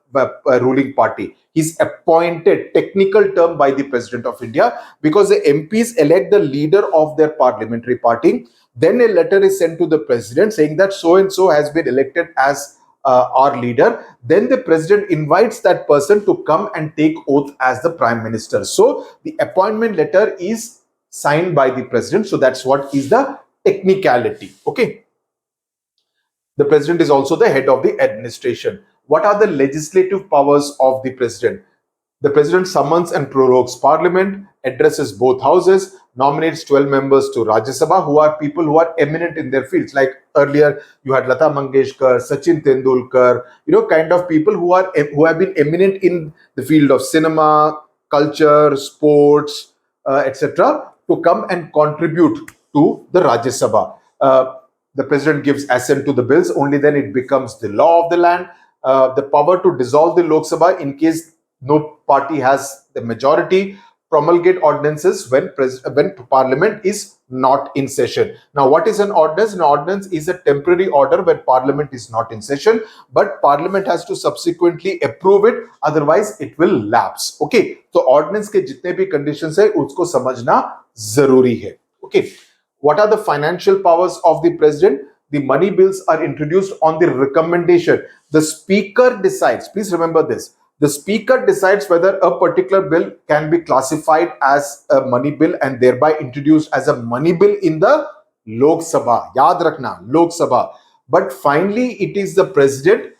ruling party. He is appointed, technical term, by the president of India, because the MPs elect the leader of their parliamentary party. Then a letter is sent to the president saying that so and so has been elected as our leader. Then the president invites that person to come and take oath as the prime minister. So the appointment letter is signed by the president. So that's what is the technicality. Okay. The president is also the head of the administration. What are the legislative powers of the president? The president summons and prorogues parliament, addresses both houses, nominates 12 members to Rajya Sabha, who are people who are eminent in their fields. Like earlier, you had Lata Mangeshkar, Sachin Tendulkar, kind of people who have been eminent in the field of cinema, culture, sports, etc., to come and contribute to the Rajya Sabha. The president gives assent to the bills. Only then it becomes the law of the land. The power to dissolve the Lok Sabha in case no party has the majority, promulgate ordinances when parliament is not in session. Now, what is an ordinance? An ordinance is a temporary order when parliament is not in session, but parliament has to subsequently approve it, otherwise it will lapse. Okay, so ordinance के जितने भी conditions है उसको समझना जरूरी है. Okay, what are the financial powers of the president? The money bills are introduced on the recommendation. The speaker decides, please remember this, the speaker decides whether a particular bill can be classified as a money bill and thereby introduced as a money bill in the Lok Sabha. Yaad rakhna, Lok Sabha. But finally, it is the president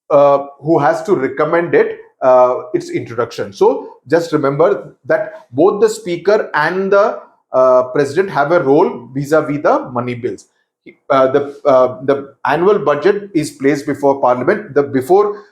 who has to recommend its introduction. So just remember that both the speaker and the president have a role vis-a-vis the money bills. The annual budget is placed before parliament. Before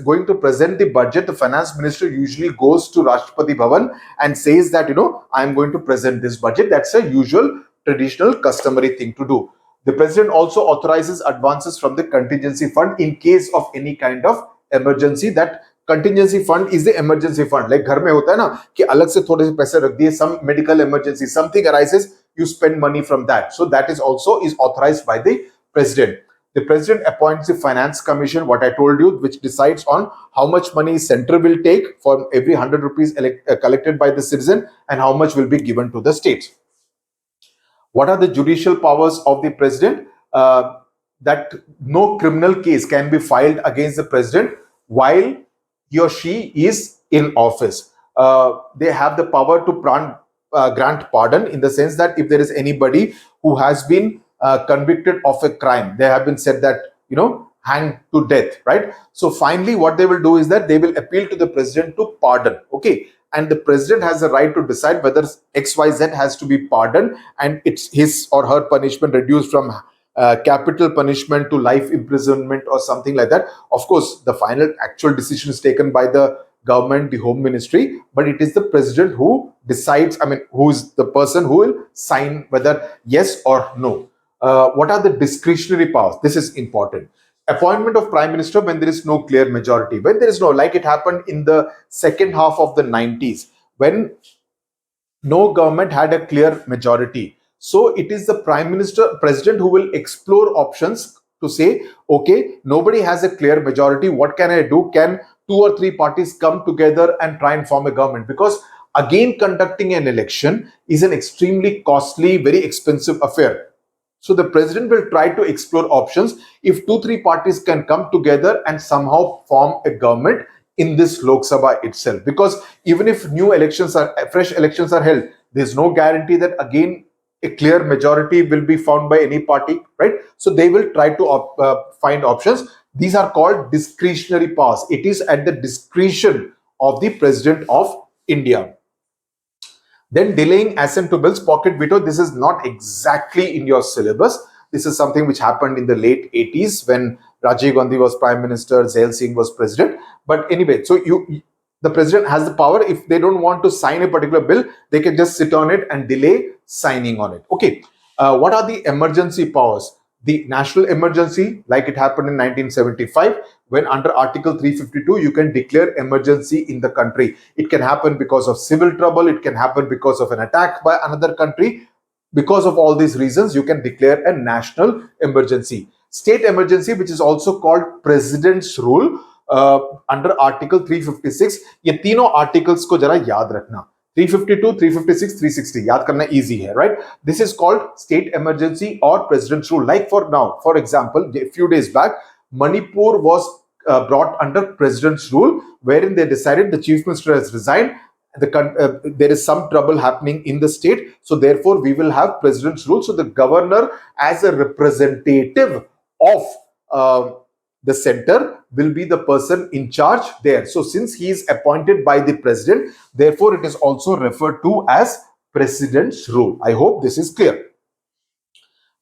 going to present the budget, the finance minister usually goes to Rashtrapati Bhavan and says that, I am going to present this budget. That's a usual, traditional, customary thing to do. The president also authorizes advances from the contingency fund in case of any kind of emergency. That contingency fund is the emergency fund. Like घर में होता है ना कि अलग से थोड़े से पैसे रख दिए, some medical emergency, something arises, you spend money from that. So that is also authorized by the president. The president appoints the finance commission, what I told you, which decides on how much money central will take for every 100 rupees collected by the citizen and how much will be given to the states. What are the judicial powers of the president? That no criminal case can be filed against the president while he or she is in office. They have the power to grant pardon, in the sense that if there is anybody who has been convicted of a crime, they have been said that, hanged to death, right? So finally, what they will do is that they will appeal to the president to pardon. Okay, and the president has the right to decide whether XYZ has to be pardoned and it's his or her punishment reduced from capital punishment to life imprisonment or something like that. Of course, the final actual decision is taken by the government, the home ministry, but it is the president who decides, who is the person who will sign whether yes or no. What are the discretionary powers? This is important. Appointment of prime minister when there is no clear majority. When there is no, like it happened in the second half of the 90s, when no government had a clear majority. So it is the president who will explore options to say, okay, nobody has a clear majority. What can I do? Can two or three parties come together and try and form a government? Because again, conducting an election is an extremely costly, very expensive affair. So the president will try to explore options. If two, three parties can come together and somehow form a government in this Lok Sabha itself, because even if fresh elections are held, there's no guarantee that again a clear majority will be found by any party, right? So they will try to find options. These are called discretionary powers. It is at the discretion of the president of India. Then delaying assent to bills, pocket veto. This is not exactly in your syllabus. This is something which happened in the late 80s when Rajiv Gandhi was prime minister, Zail Singh was president. But anyway, so the president has the power. If they don't want to sign a particular bill, they can just sit on it and delay signing on it. Okay. What are the emergency powers? The national emergency, like it happened in 1975, when under Article 352, you can declare emergency in the country. It can happen because of civil trouble. It can happen because of an attack by another country. Because of all these reasons, you can declare a national emergency. State emergency, which is also called President's Rule, under Article 356. ये तीनों articles को जरा याद रखना. 352, 356, 360. याद करना easy है, right? This is called state emergency or president's rule. Like for now, for example, a few days back, Manipur was brought under president's rule, wherein they decided the chief minister has resigned. There is some trouble happening in the state, so therefore we will have president's rule. So the governor, as a representative of the center, will be the person in charge there. So since he is appointed by the president, therefore it is also referred to as president's rule. I hope this is clear.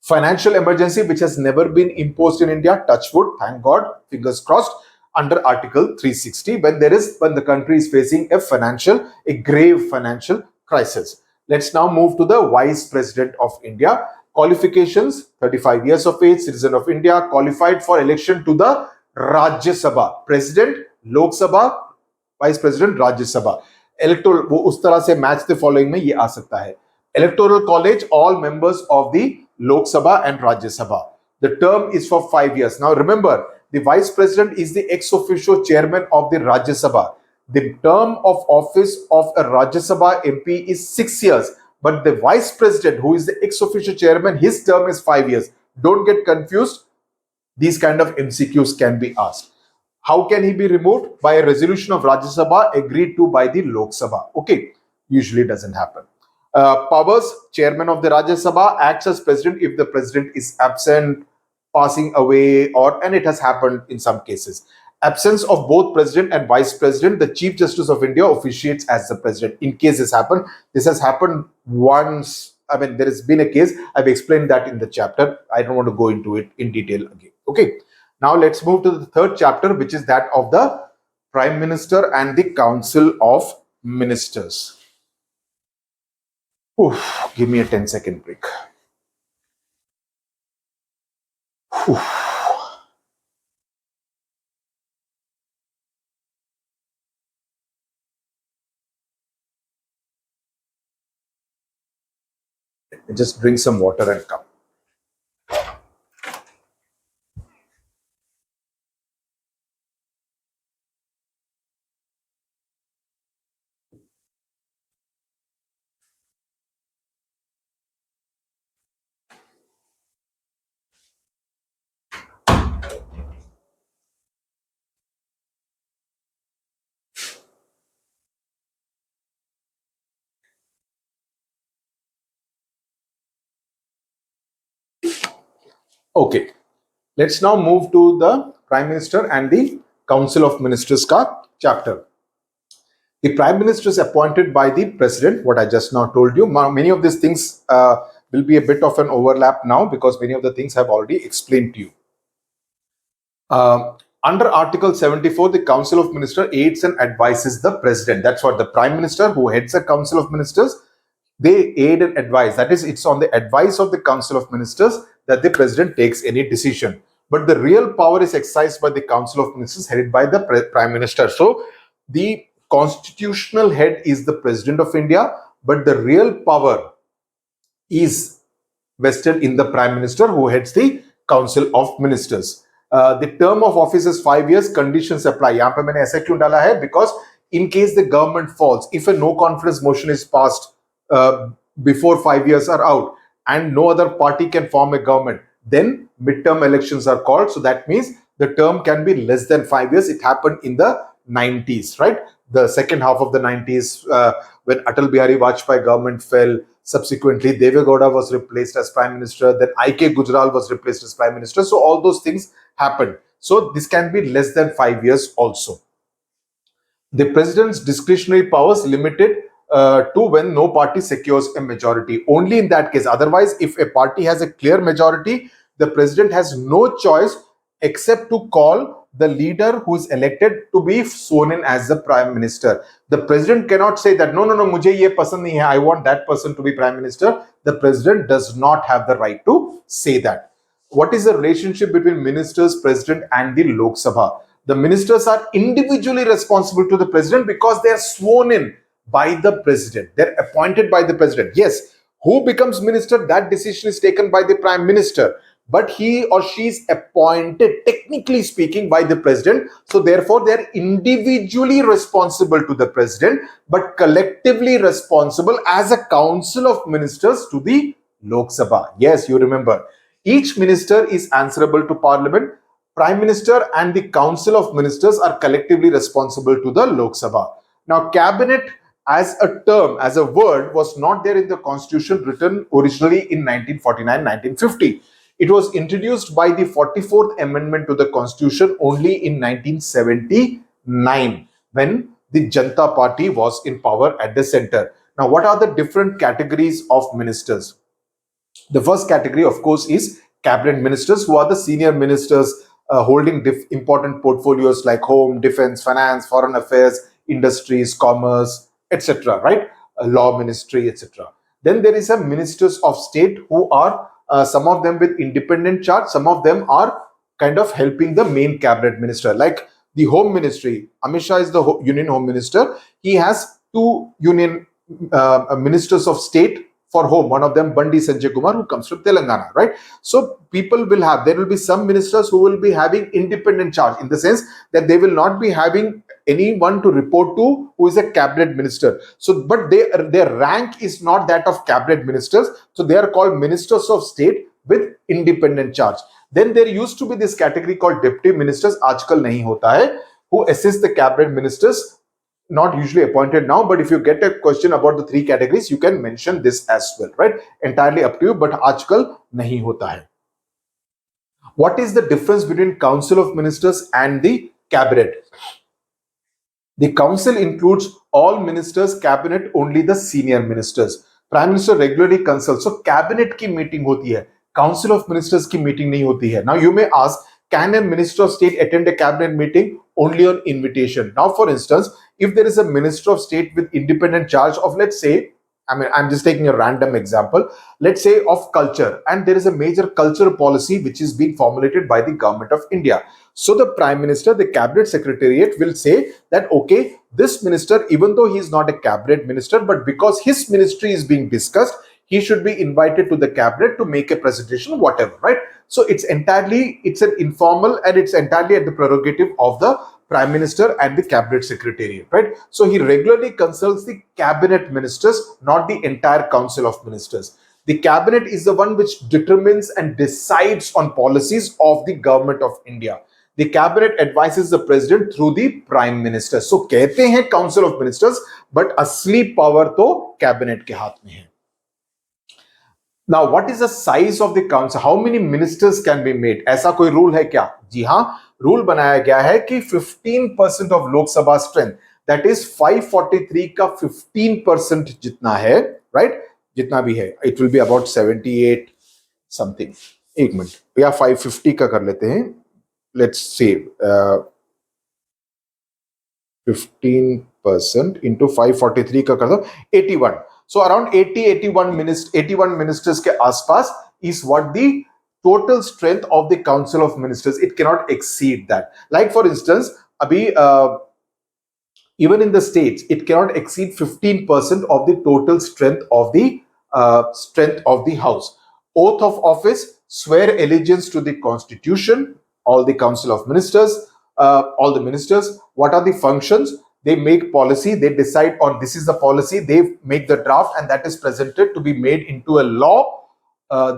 Financial emergency, which has never been imposed in India, touch wood, thank God, fingers crossed, under Article 360, when the country is facing a grave financial crisis. Let's now move to the Vice President of India. Qualifications: 35 years of age, citizen of India, qualified for election to the Rajya Sabha. President, Lok Sabha, Vice President, Rajya Sabha. Electoral, वो उस तरह से match the following में ये आ सकता है. Electoral College, all members of the Lok Sabha and Rajya Sabha. The term is for 5 years. Now remember, the Vice President is the ex officio chairman of the Rajya Sabha. The term of office of a Rajya Sabha MP is 6 years. But the Vice President, who is the ex officio chairman, his term is 5 years. Don't get confused. These kind of MCQs can be asked. How can he be removed? By a resolution of Rajya Sabha agreed to by the Lok Sabha. Okay, usually doesn't happen. Powers: chairman of the Rajya Sabha acts as president if the president is absent, passing away, and it has happened in some cases. Absence of both president and vice president, the Chief Justice of India officiates as the president. In case this has happened once. I mean, there has been a case. I've explained that in the chapter. I don't want to go into it in detail again. Okay. Now let's move to the third chapter, which is that of the Prime Minister and the Council of Ministers. Give me a 10-second break. Just drink some water and come. Okay, let's now move to the Prime Minister and the Council of Ministers ka chapter. The Prime Minister is appointed by the President, what I just now told you. Many of these things will be a bit of an overlap now because many of the things I've already explained to you. Under Article 74, the Council of Ministers aids and advises the President. That's what the Prime Minister, who heads the Council of Ministers, they aid and advise. That is, it's on the advice of the Council of Ministers that the President takes any decision. But the real power is exercised by the Council of Ministers headed by the Prime Minister. So the constitutional head is the President of India, but the real power is vested in the Prime Minister, who heads the Council of Ministers. The term of office is 5 years. Conditions apply. यहाँ पे मैंने ऐसा क्यों डाला है? Because in case the government falls, if a no confidence motion is passed before 5 years are out and no other party can form a government, then midterm elections are called. So that means the term can be less than 5 years. It happened in the 90s, right? The second half of the 90s, when Atal Bihari Vajpayee government fell. Subsequently, Deve Gowda was replaced as Prime Minister. Then I.K. Gujral was replaced as Prime Minister. So all those things happened. So this can be less than 5 years also. The President's discretionary powers limited to when no party secures a majority. Only in that case. Otherwise, if a party has a clear majority, the President has no choice except to call the leader who is elected to be sworn in as the Prime Minister. The President cannot say that, no, mujhe ye pasand nahi hai, I want that person to be Prime Minister. The President does not have the right to say that. What is the relationship between ministers, President and the Lok Sabha? The ministers are individually responsible to the President because they are sworn in by the President. They're appointed by the President. Yes, who becomes minister, that decision is taken by the Prime Minister. But he or she is appointed, technically speaking, by the President. So therefore, they're individually responsible to the President, but collectively responsible as a council of ministers to the Lok Sabha. Yes, you remember. Each minister is answerable to Parliament. Prime Minister and the Council of Ministers are collectively responsible to the Lok Sabha. Now, cabinet as a term, as a word, was not there in the Constitution written originally in 1949-1950. It was introduced by the 44th Amendment to the Constitution only in 1979, when the Janata Party was in power at the center. Now, what are the different categories of ministers? The first category, of course, is cabinet ministers, who are the senior ministers holding important portfolios like home, defense, finance, foreign affairs, industries, commerce, etc., right? Law ministry, etc. Then there is a ministers of state who are some of them with independent charge, some of them are kind of helping the main cabinet minister. Like the home ministry, Amit Shah is the union home minister. He has two union ministers of state for home. One of them, Bandi Sanjay Kumar, who comes from Telangana, right? So people will have, there will be some ministers who will be having independent charge, in the sense that they will not be having anyone to report to who is a cabinet minister. So, but their rank is not that of cabinet ministers. So they are called ministers of state with independent charge. Then there used to be this category called deputy ministers, aajkal nahi hota hai, who assist the cabinet ministers, not usually appointed now, but if you get a question about the three categories, you can mention this as well, right? Entirely up to you, but aajkal nahi hota hai. What is the difference between Council of Ministers and the Cabinet? The Council includes all ministers, Cabinet only the senior ministers. Prime Minister regularly consults. So Cabinet की meeting होती है, Council of Ministers की meeting नहीं होती है. Now you may ask, can a Minister of State attend a Cabinet meeting? Only on invitation. Now, for instance, if there is a Minister of State with independent charge of, let's say, I'm just taking a random example, let's say of culture, and there is a major culture policy which is being formulated by the government of India. So the Prime Minister, the Cabinet Secretariat will say that, okay, this minister, even though he is not a cabinet minister, but because his ministry is being discussed, he should be invited to the cabinet to make a presentation, whatever, right? So it's an informal, and it's entirely at the prerogative of the Prime Minister and the Cabinet Secretariat, right? So he regularly consults the cabinet ministers, not the entire Council of Ministers. The cabinet is the one which determines and decides on policies of the government of India. The cabinet advises the president through the prime minister. So कहते हैं Council of Ministers, but असली power तो cabinet के हाथ में है. Now, what is the size of the council? How many ministers can be made? ऐसा कोई रूल है क्या? जी हाँ, रूल बनाया गया है कि 15% of लोक सभा स्ट्रेंथ, that is 543 का 15% जितना है, right? जितना भी है, it will be about 78 something. एक मिनट, या 550 का कर लेते हैं. Let's say 15% into 543 का कर दो, 81. So around 81 ministers के आसपास is what the total strength of the Council of Ministers. It cannot exceed that. Like for instance, अभी even in the states, it cannot exceed 15% of the total strength of the house. Oath of office, swear allegiance to the constitution, all the council of ministers, all the ministers. What are the functions? They make policy, they decide on this is the policy, they make the draft, and that is presented to be made into a law.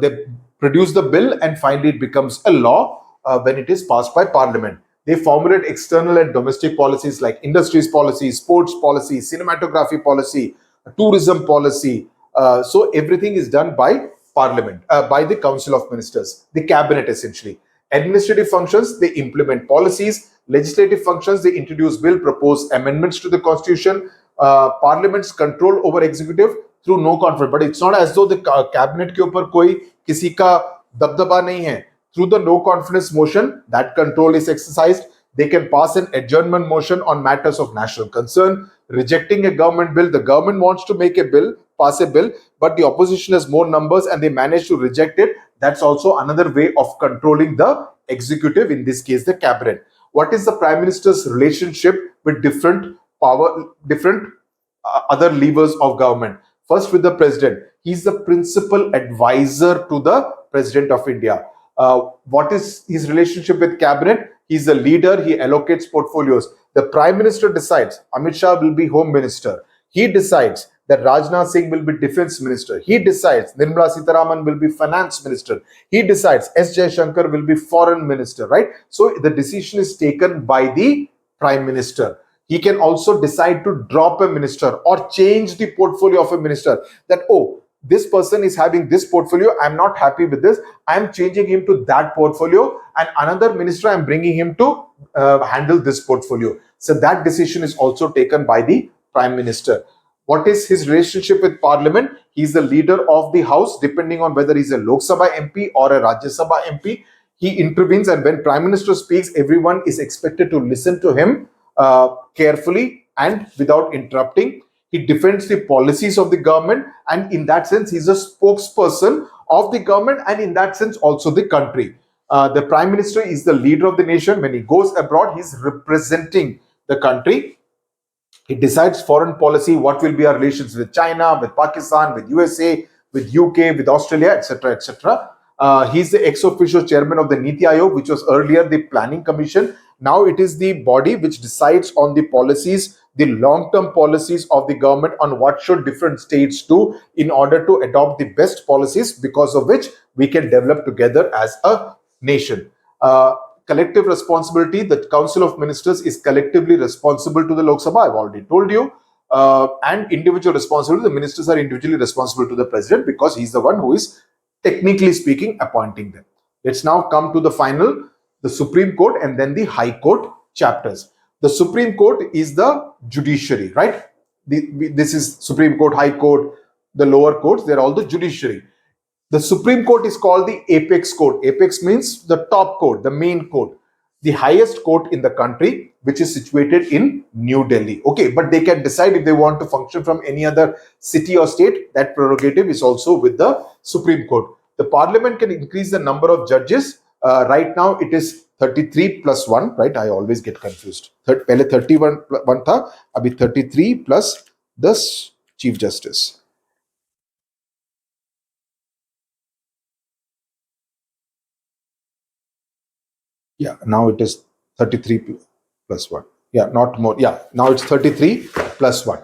They produce the bill, and finally it becomes a law when it is passed by parliament. They formulate external and domestic policies like industries policy, sports policy, cinematography policy, tourism policy. So everything is done by parliament, by the council of ministers, the cabinet essentially. Administrative functions, they implement policies. Legislative functions, they introduce bill, propose amendments to the constitution. Parliament's control over executive through no confidence. But it's not as though the cabinet के ऊपर कोई किसी का दबदबा नहीं है. Through the no confidence motion, that control is exercised. They can pass an adjournment motion on matters of national concern. Rejecting a government bill, the government wants to make a bill, pass a bill, but the opposition has more numbers and they manage to reject it. That's also another way of controlling the executive, in this case the cabinet. What is the prime minister's relationship with different other levers of government? First, with the president, he's the principal advisor to the president of India. What is his relationship with cabinet? He's the leader, he allocates portfolios. The prime minister decides Amit Shah will be home minister. He decides that Rajnath Singh will be defense minister. He decides Nirmala Sitharaman will be finance minister. He decides S. Jaishankar will be foreign minister, right? So the decision is taken by the prime minister. He can also decide to drop a minister or change the portfolio of a minister. That, oh, this person is having this portfolio, I'm not happy with this, I'm changing him to that portfolio, and another minister I'm bringing him to handle this portfolio. So that decision is also taken by the prime minister. What is his relationship with parliament? He's the leader of the house, depending on whether he's a Lok Sabha MP or a Rajya Sabha MP. He intervenes, and when prime minister speaks, everyone is expected to listen to him carefully and without interrupting. He defends the policies of the government, and in that sense, he's a spokesperson of the government, and in that sense, also the country. The prime minister is the leader of the nation. When he goes abroad, he's representing the country. He decides foreign policy, what will be our relations with China, with Pakistan, with USA, with UK, with Australia, etc., etc. He's the ex-officio chairman of the Niti Aayog, which was earlier the planning commission. Now it is the body which decides on the policies, the long-term policies of the government on what should different states do in order to adopt the best policies, because of which we can develop together as a nation. Collective responsibility, the Council of Ministers is collectively responsible to the Lok Sabha, I've already told you. And individual responsibility, the ministers are individually responsible to the president because he's the one who is, technically speaking, appointing them. Let's now come to the final, the Supreme Court and then the High Court chapters. The Supreme Court is the judiciary, right? This is Supreme Court, High Court, the lower courts, they're all the judiciary. The Supreme Court is called the apex court. Apex means the top court, the main court, the highest court in the country, which is situated in New Delhi. Okay, but they can decide if they want to function from any other city or state. That prerogative is also with the Supreme Court. The Parliament can increase the number of judges. Right now, it is 33 plus 1, right? I always get confused. Pehle 31 tha, abhi 33 plus the Chief Justice. Yeah, now it is 33 plus 1. Yeah, not more. Yeah, now it's 33 plus 1.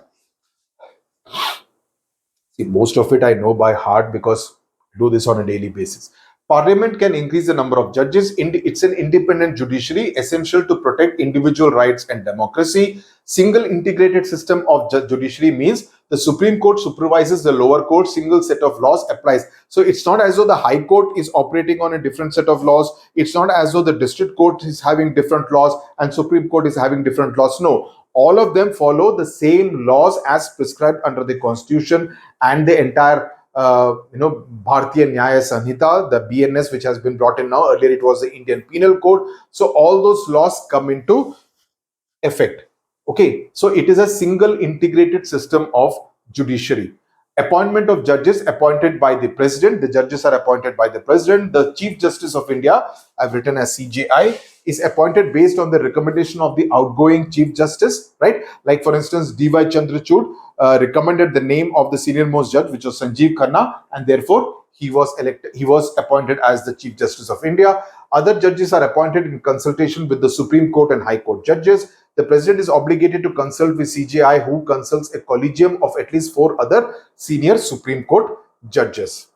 See, most of it I know by heart because I do this on a daily basis. Parliament can increase the number of judges. It's an independent judiciary essential to protect individual rights and democracy. Single integrated system of judiciary means the Supreme Court supervises the lower court, single set of laws applies. So it's not as though the High Court is operating on a different set of laws. It's not as though the District Court is having different laws and Supreme Court is having different laws. No, all of them follow the same laws as prescribed under the Constitution and the entire Bharatiya Nyaya Sanhita, the BNS, which has been brought in now. Earlier it was the Indian Penal Code. So all those laws come into effect. Okay, so it is a single integrated system of judiciary. Appointment of judges appointed by the president. The judges are appointed by the president. The Chief Justice of India, I've written as CJI, is appointed based on the recommendation of the outgoing Chief Justice, right? Like for instance, D.Y. Chandrachud recommended the name of the senior most judge, which was Sanjeev Khanna, and therefore he was appointed as the Chief Justice of India. Other judges are appointed in consultation with the Supreme Court and High Court judges. The president is obligated to consult with CJI, who consults a collegium of at least 4 other senior Supreme Court judges.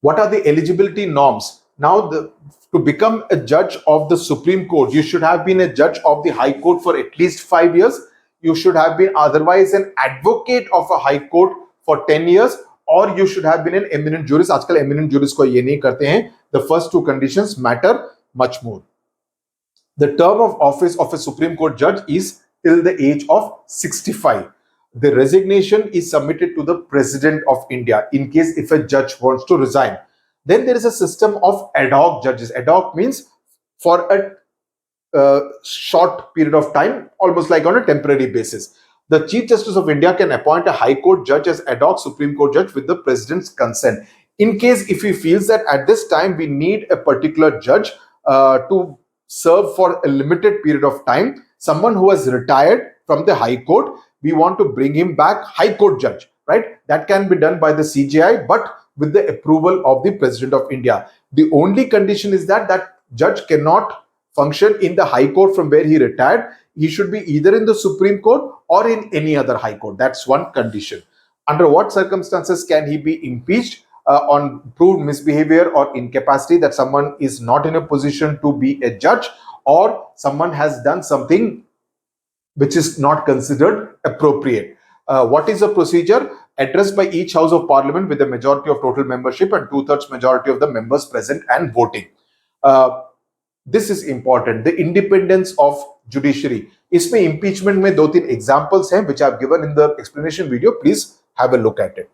What are the eligibility norms? Now, to become a judge of the Supreme Court, you should have been a judge of the High Court for at least 5 years. You should have been otherwise an advocate of a High Court for 10 years, or you should have been an eminent jurist. आजकल eminent jurist को ये नहीं करते हैं. The first 2 conditions matter much more. The term of office of a Supreme Court judge is till the age of 65. The resignation is submitted to the President of India in case if a judge wants to resign. Then there is a system of ad hoc judges. Ad hoc means for a short period of time, almost like on a temporary basis. The Chief Justice of India can appoint a High Court judge as ad hoc Supreme Court judge with the President's consent. In case if he feels that at this time we need a particular judge to serve for a limited period of time, someone who has retired from the High Court, we want to bring him back High Court judge, right? That can be done by the CJI, but with the approval of the President of India. The only condition is that that judge cannot function in the High Court from where he retired. He should be either in the Supreme Court or in any other High Court. That's one condition. Under what circumstances can he be impeached? On proved misbehavior or incapacity, that someone is not in a position to be a judge, or someone has done something which is not considered appropriate. What is the procedure? Addressed by each House of Parliament with a majority of total membership and 2/3 majority of the members present and voting. This is important. The independence of judiciary. इसमें impeachment में 2-3 examples हैं which I have given in the explanation video. Please have a look at it.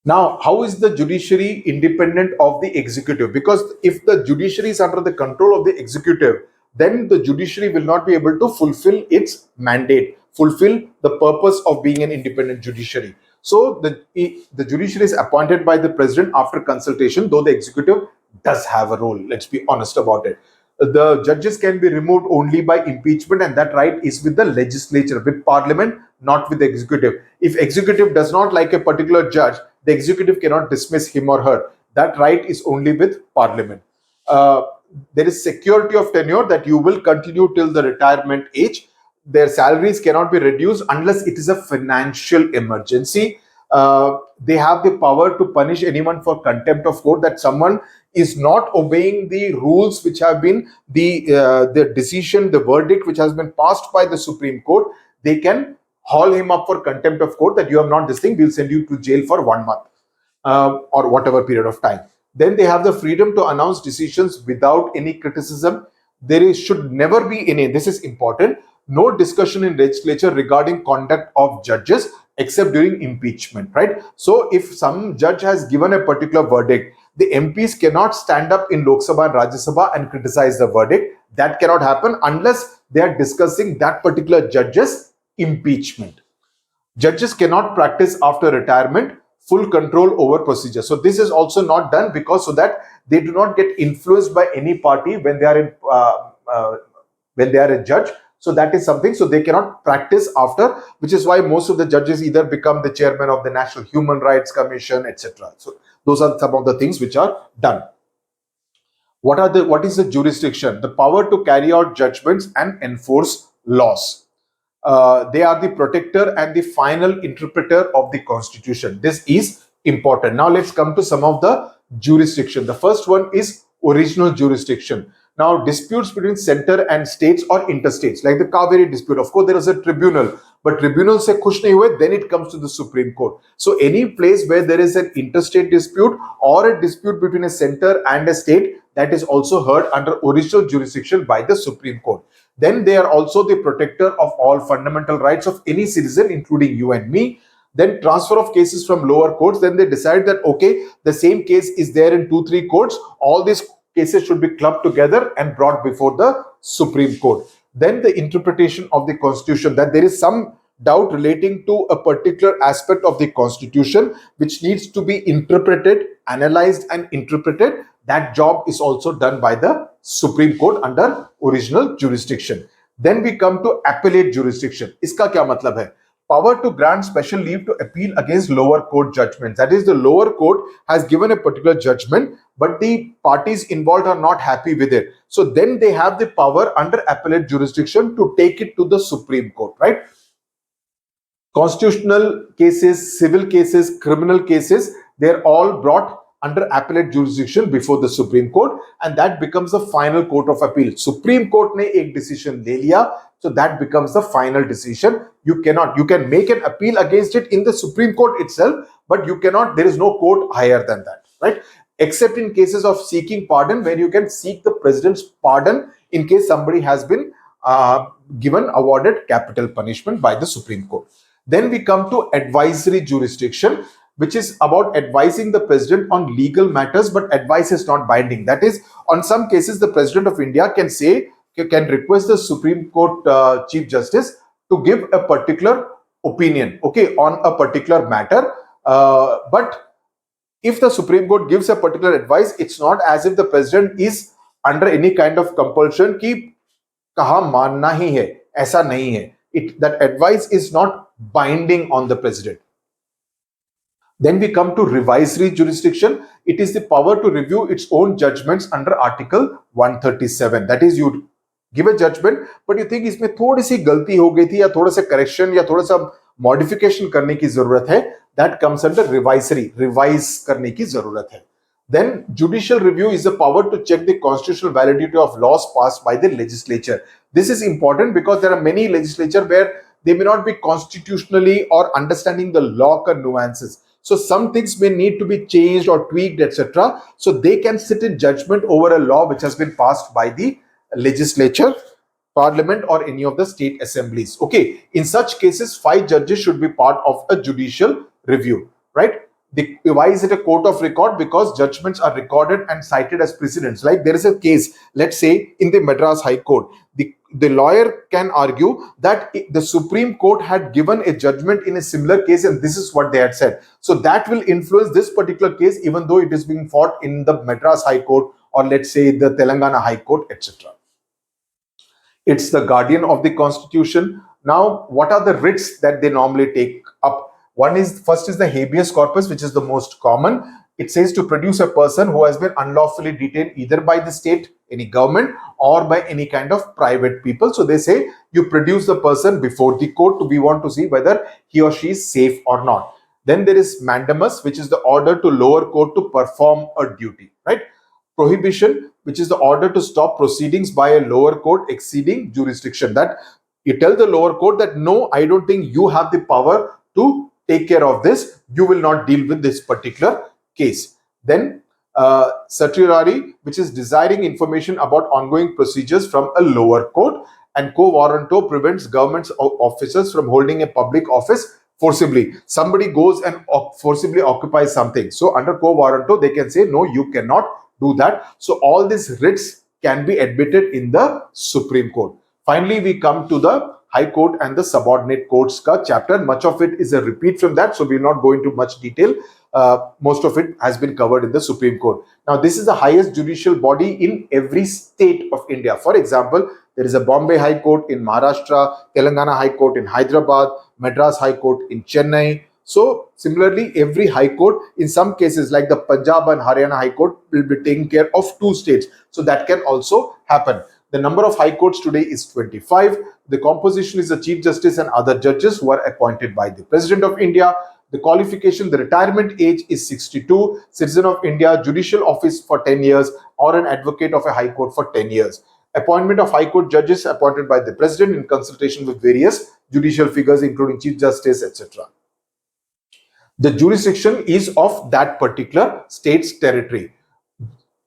Now, how is the judiciary independent of the executive? Because if the judiciary is under the control of the executive, then the judiciary will not be able to fulfill its mandate, fulfill the purpose of being an independent judiciary. So the judiciary is appointed by the president after consultation, though the executive does have a role. Let's be honest about it. The judges can be removed only by impeachment, and that right is with the legislature, with parliament, not with the executive. If executive does not like a particular judge, the executive cannot dismiss him or her. That right is only with parliament. There is security of tenure, that you will continue till the retirement age. Their salaries cannot be reduced unless it is a financial emergency. They have the power to punish anyone for contempt of court, that someone is not obeying the rules which have been the decision, the verdict which has been passed by the Supreme Court. They can haul him up for contempt of court, that you have not this thing, we'll send you to jail for 1 month or whatever period of time. Then they have the freedom to announce decisions without any criticism. Should never be any, this is important, no discussion in legislature regarding conduct of judges except during impeachment, right? So if some judge has given a particular verdict, the MPs cannot stand up in Lok Sabha and Rajya Sabha and criticize the verdict. That cannot happen unless they are discussing that particular judge's impeachment. Judges cannot practice after retirement full control over procedure. So this is also not done, because so that they do not get influenced by any party when they are a judge. So that is something, so they cannot practice after, which is why most of the judges either become the chairman of the National Human Rights Commission, etc. So those are some of the things which are done. What is the jurisdiction? The power to carry out judgments and enforce laws. They are the protector and the final interpreter of the Constitution. This is important. Now let's come to some of the jurisdiction. The first one is original jurisdiction. Now, disputes between center and states or interstates, like the Kaveri dispute, of course, there is a tribunal, but tribunal se khush nahi hue, then it comes to the Supreme Court. So, any place where there is an interstate dispute or a dispute between a center and a state, that is also heard under original jurisdiction by the Supreme Court. Then they are also the protector of all fundamental rights of any citizen, including you and me. Then transfer of cases from lower courts, then they decide that, okay, the same case is there in 2-3 courts, all these cases should be clubbed together and brought before the Supreme Court. Then the interpretation of the Constitution, that there is some doubt relating to a particular aspect of the constitution which needs to be interpreted, analyzed and interpreted, that job is also done by the Supreme Court under original jurisdiction. Then we come to appellate jurisdiction. Iska kya matlab hai? Power to grant special leave to appeal against lower court judgments. That is, the lower court has given a particular judgment, but the parties involved are not happy with it. So then they have the power under appellate jurisdiction to take it to the Supreme Court, right? Constitutional cases, civil cases, criminal cases, they're all brought under appellate jurisdiction before the Supreme Court, and that becomes the final court of appeal. Supreme Court ne ek decision le liya, so that becomes the final decision. You can make an appeal against it in the Supreme Court itself, but you cannot, there is no court higher than that, right? Except in cases of seeking pardon, where you can seek the president's pardon in case somebody has been awarded capital punishment by the Supreme Court. Then we come to advisory jurisdiction, which is about advising the president on legal matters, but advice is not binding. That is, on some cases, the president of India can request the Supreme Court Chief Justice to give a particular opinion, okay, on a particular matter. But if the Supreme Court gives a particular advice, it's not as if the president is under any kind of compulsion कि कहा मानना ही है, ऐसा नहीं है. That advice is not binding on the president. Then we come to revisory jurisdiction. It is the power to review its own judgments under Article 137. That is, you give a judgment, but you think इसमें थोड़ी सी गलती हो गई थी या थोड़ा सा correction या थोड़ा सा modification करने की जरूरत है. That comes under revisory. Revise करने की जरूरत है. Then judicial review is the power to check the constitutional validity of laws passed by the legislature. This is important because there are many legislature where they may not be constitutionally or understanding the law or nuances. So some things may need to be changed or tweaked, etc. So they can sit in judgment over a law which has been passed by the legislature, parliament, or any of the state assemblies. Okay, in such cases, 5 judges should be part of a judicial review, right? Why is it a court of record? Because judgments are recorded and cited as precedents. Like there is a case, let's say in the Madras High Court, the lawyer can argue that the Supreme Court had given a judgment in a similar case and this is what they had said. So that will influence this particular case even though it is being fought in the Madras High Court or let's say the Telangana High Court, etc. It's the guardian of the Constitution. Now, what are the writs that they normally take up? First is the habeas corpus, which is the most common. It says to produce a person who has been unlawfully detained either by the state, any government, or by any kind of private people. So they say you produce the person before the court. We want to see whether he or she is safe or not. Then there is mandamus, which is the order to lower court to perform a duty, right? Prohibition, which is the order to stop proceedings by a lower court exceeding jurisdiction. That you tell the lower court that no, I don't think you have the power to take care of this. You will not deal with this particular case. Then certiorari, which is desiring information about ongoing procedures from a lower court, and quo warranto prevents government officers from holding a public office forcibly. Somebody goes and forcibly occupies something. So under quo warranto, they can say, no, you cannot do that. So all these writs can be admitted in the Supreme Court. Finally, we come to the High Court and the subordinate courts ka chapter. Much of it is a repeat from that, so we will not go into much detail. Most of it has been covered in the Supreme Court. Now, this is the highest judicial body in every state of India. For example, there is a Bombay High Court in Maharashtra, Telangana High Court in Hyderabad, Madras High Court in Chennai. So, similarly, every High Court, in some cases like the Punjab and Haryana High Court, will be taking care of 2 states. So, that can also happen. The number of high courts today is 25. The composition is the Chief Justice and other judges who are appointed by the President of India. The qualification, the retirement age is 62. Citizen of India, judicial office for 10 years or an advocate of a high court for 10 years. Appointment of high court judges appointed by the President in consultation with various judicial figures including Chief Justice, etc. The jurisdiction is of that particular state's territory.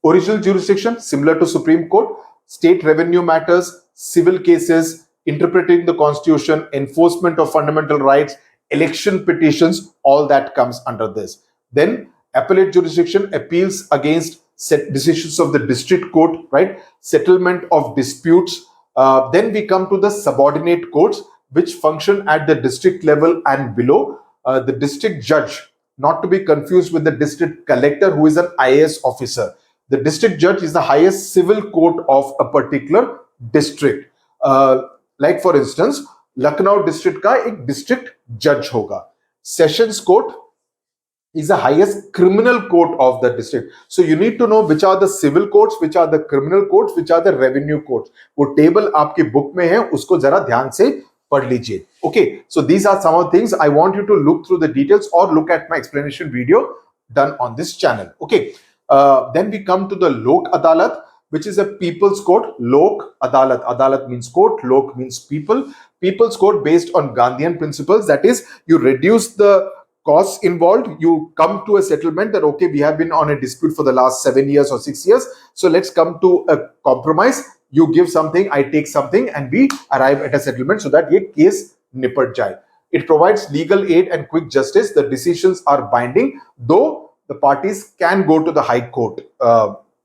Original jurisdiction, similar to Supreme Court. State revenue matters, civil cases, interpreting the constitution, enforcement of fundamental rights, election petitions, all that comes under this. Then appellate jurisdiction, appeals against decisions of the district court, right? Settlement of disputes. Then we come to the subordinate courts. which function at the district level and below. The district judge, not to be confused with the district collector, who is an IAS officer. The district judge is the highest civil court of a particular district. Like for instance, Lucknow district का एक district judge होगा. Sessions court is the highest criminal court of the district. So you need to know which are the civil courts, which are the criminal courts, which are the revenue courts. वो table आपके book में है, उसको जरा ध्यान से पढ़ लीजिए. Okay, so these are some of the things. I want you to look through the details or look at my explanation video done on this channel. Okay, then we come to the Lok Adalat, which is a people's court. Lok Adalat. Adalat means court, Lok means people. People's court based on Gandhian principles. That is, you reduce the costs involved, you come to a settlement that, okay, we have been on a dispute for the last 7 years or 6 years. So let's come to a compromise. You give something, I take something, and we arrive at a settlement so that ye case nipad jaye. It provides legal aid and quick justice. The decisions are binding, though the parties can go to the High Court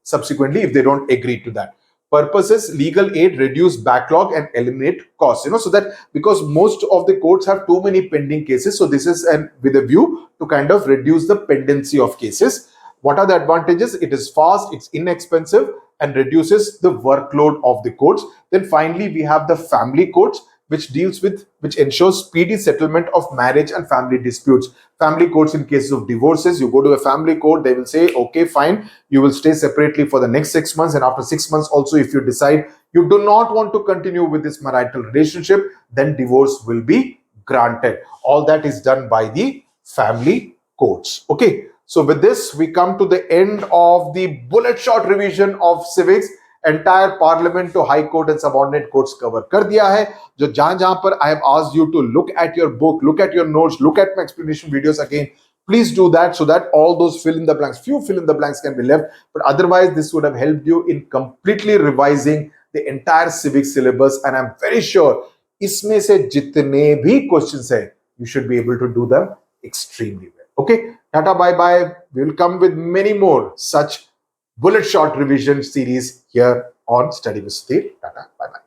subsequently if they don't agree to that. Purposes: legal aid, reduce backlog and eliminate costs. So that because most of the courts have too many pending cases, so this is with a view to kind of reduce the pendency of cases. What are the advantages? It is fast, it's inexpensive, and reduces the workload of the courts. Then finally, we have the family courts, which ensures speedy settlement of marriage and family disputes. Family courts in cases of divorces, you go to a family court, they will say, okay, fine, you will stay separately for the next 6 months, and after 6 months also, if you decide you do not want to continue with this marital relationship, then divorce will be granted. All that is done by the family courts. Okay, so with this, we come to the end of the bullet short revision of civics. Entire parliament to high court and subordinate courts cover कर दिया है. जो जहां पर I have asked you to look at your book, look at your notes, look at my explanation videos again. Please do that so that all those fill in the blanks, few fill in the blanks can be left. But otherwise, this would have helped you in completely revising the entire civics syllabus. And I'm very sure इसमें से जितने भी questions है, you should be able to do them extremely well. Okay, tata, bye bye. We will come with many more such bullet short revision series here on Study with Sudhir. Tata, bye bye.